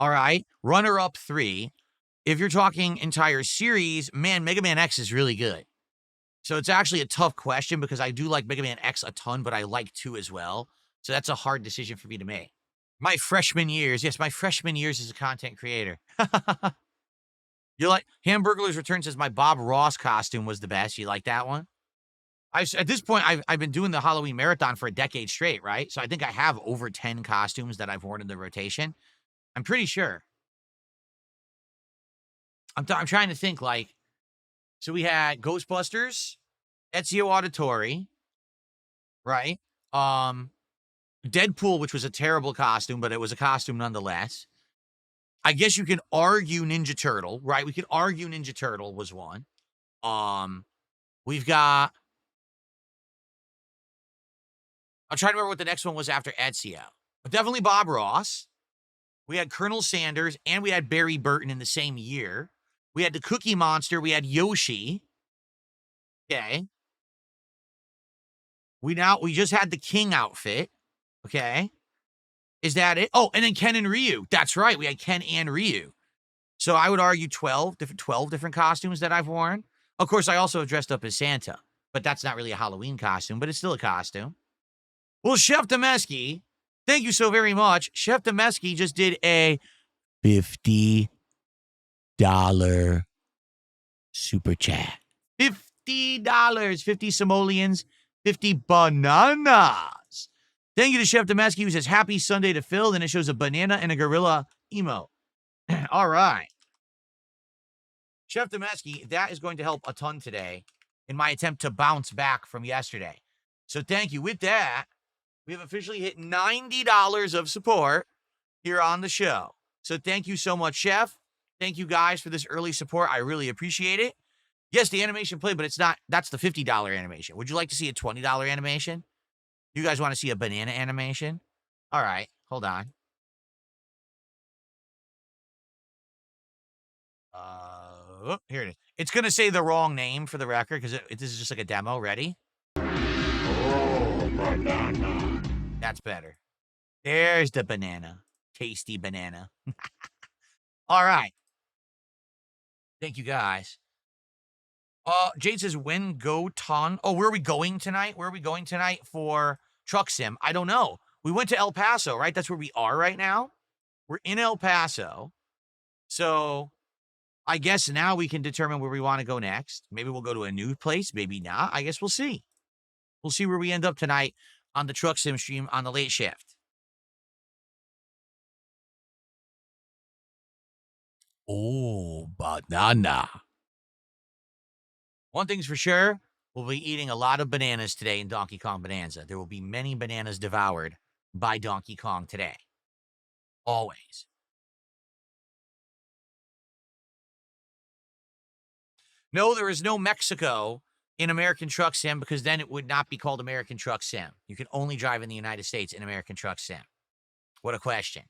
All right. Runner-up 3. If you're talking entire series, man, Mega Man X is really good. So it's actually a tough question because I do like Mega Man X a ton, but I like 2 as well. So that's a hard decision for me to make. My freshman years. Yes, my freshman years as a content creator. You like Hamburglar's Return says my Bob Ross costume was the best. You like that one? At this point, I've been doing the Halloween marathon for a decade straight, right? So I think I have over 10 costumes that I've worn in the rotation. I'm pretty sure. I'm trying to think, so we had Ghostbusters, Ezio Auditore, right? Deadpool, which was a terrible costume, but it was a costume nonetheless. I guess you can argue Ninja Turtle, right? We could argue Ninja Turtle was one. We've got... I'm trying to remember what the next one was after Ezio. But definitely Bob Ross. We had Colonel Sanders, and we had Barry Burton in the same year. We had the Cookie Monster. We had Yoshi. Okay. We just had the King outfit. Okay. Is that it? Oh, and then Ken and Ryu. That's right. We had Ken and Ryu. So I would argue 12 different costumes that I've worn. Of course, I also have dressed up as Santa, but that's not really a Halloween costume, but it's still a costume. Well, Chef Demesky, thank you so very much. Chef Demesky just did a $50 super chat. $50, 50 simoleons, 50 bananas. Thank you to Chef Demesky, who says, happy Sunday to Phil. Then it shows a banana and a gorilla emo. All right. Chef Demesky, that is going to help a ton today in my attempt to bounce back from yesterday. So thank you. With that, we have officially hit $90 of support. here on the show. So thank you so much, Chef. Thank you guys for this early support. I really appreciate it. Yes, the animation played, but it's not, that's the $50 animation. Would you like to see a $20 animation? You guys want to see a banana animation? All right, hold on. Here it is. It's going to say the wrong name for the record because this is just like a demo. Ready? Oh, banana. That's better. There's the banana. Tasty banana. All right. Thank you, guys. Jade says, when go ton? Oh, where are we going tonight? Where are we going tonight for Truck Sim? I don't know. We went to El Paso, right? That's where we are right now. We're in El Paso. So I guess now we can determine where we want to go next. Maybe we'll go to a new place. Maybe not. I guess we'll see. We'll see where we end up tonight on the Truck Sim stream on the late shift. Oh, banana. One thing's for sure, we'll be eating a lot of bananas today in Donkey Kong Bonanza. There will be many bananas devoured by Donkey Kong today. Always. No, there is no Mexico in American Truck Sim because then it would not be called American Truck Sim. You can only drive in the United States in American Truck Sim. What a question.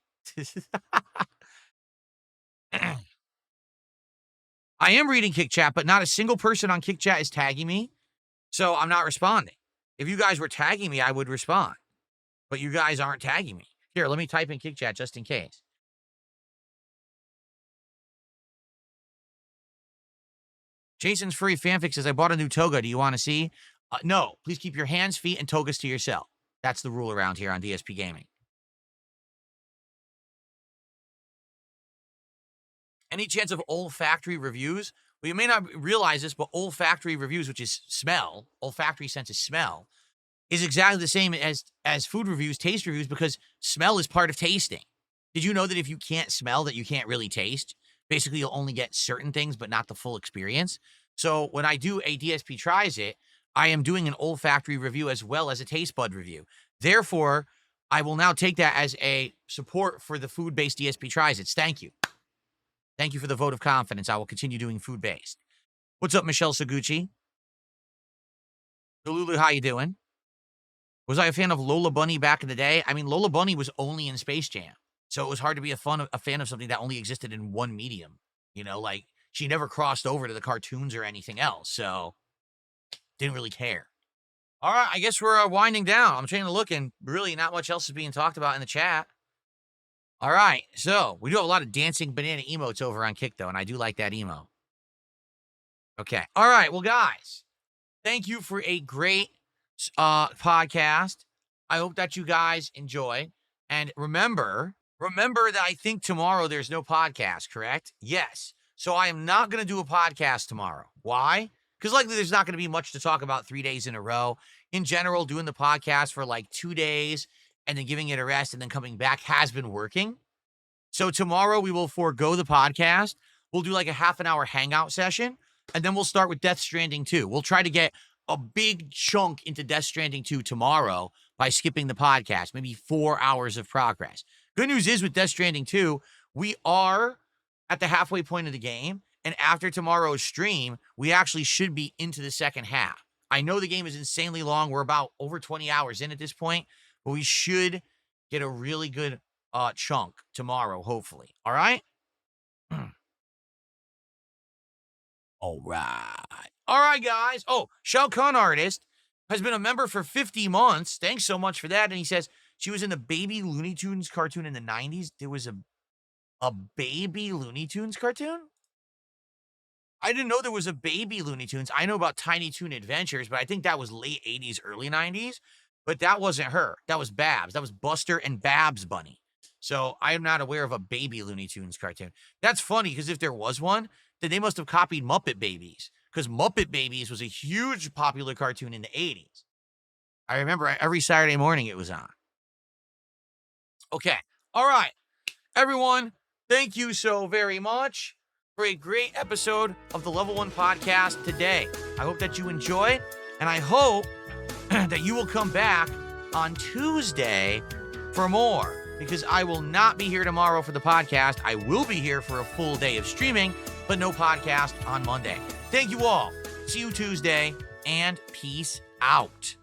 I am reading Kick Chat, but not a single person on Kick Chat is tagging me, so I'm not responding. If you guys were tagging me, I would respond, but you guys aren't tagging me. Here, let me type in Kick Chat just in case. Jason's Furry Fanfic says, I bought a new toga. Do you want to see? No, please keep your hands, feet, and togas to yourself. That's the rule around here on DSP Gaming. Any chance of olfactory reviews? Well, you may not realize this, but olfactory reviews, which is smell, olfactory sense is smell, is exactly the same as food reviews, taste reviews, because smell is part of tasting. Did you know that if you can't smell, that you can't really taste? Basically, you'll only get certain things, but not the full experience. So when I do a DSP Tries It, I am doing an olfactory review as well as a taste bud review. Therefore, I will now take that as a support for the food-based DSP Tries It. Thank you. Thank you for the vote of confidence. I will continue doing food-based. What's up, Michelle Seguchi? Lulu, how you doing? Was I a fan of Lola Bunny back in the day? I mean, Lola Bunny was only in Space Jam. So it was hard to be a fan of something that only existed in one medium. You know, like, she never crossed over to the cartoons or anything else. So, didn't really care. All right, I guess we're winding down. I'm trying to look, and really not much else is being talked about in the chat. All right, so we do have a lot of dancing banana emotes over on Kick, though, and I do like that emo. Okay. All right, well, guys, thank you for a great podcast. I hope that you guys enjoy. And remember that I think tomorrow there's no podcast, correct? Yes. So I am not going to do a podcast tomorrow. Why? Because likely there's not going to be much to talk about 3 days in a row. In general, doing the podcast for like 2 days and then giving it a rest and then coming back has been working. So tomorrow we will forego the podcast. We'll do like a half an hour hangout session, and then we'll start with Death Stranding 2. We'll try to get a big chunk into Death Stranding 2 tomorrow by skipping the podcast, maybe 4 hours of progress. Good news is with Death Stranding 2, we are at the halfway point of the game, and after tomorrow's stream, we actually should be into the second half. I know the game is insanely long. We're about over 20 hours in at this point, but we should get a really good chunk tomorrow, hopefully. All right? All right. All right, guys. Oh, Shao Kahn Artist has been a member for 50 months. Thanks so much for that. And he says she was in the Baby Looney Tunes cartoon in the 90s. There was a Baby Looney Tunes cartoon? I didn't know there was a Baby Looney Tunes. I know about Tiny Toon Adventures, but I think that was late 80s, early 90s. But that wasn't her. That was Babs. That was Buster and Babs Bunny. So I am not aware of a Baby Looney Tunes cartoon. That's funny, because if there was one, then they must have copied Muppet Babies, because Muppet Babies was a huge popular cartoon in the 80s. I remember every Saturday morning it was on. Okay. All right. Everyone, thank you so very much for a great episode of the Level 1 podcast today. I hope that you enjoyed, and I hope that you will come back on Tuesday for more. because I will not be here tomorrow for the podcast. I will be here for a full day of streaming, but no podcast on Monday. Thank you all. See you Tuesday, and peace out.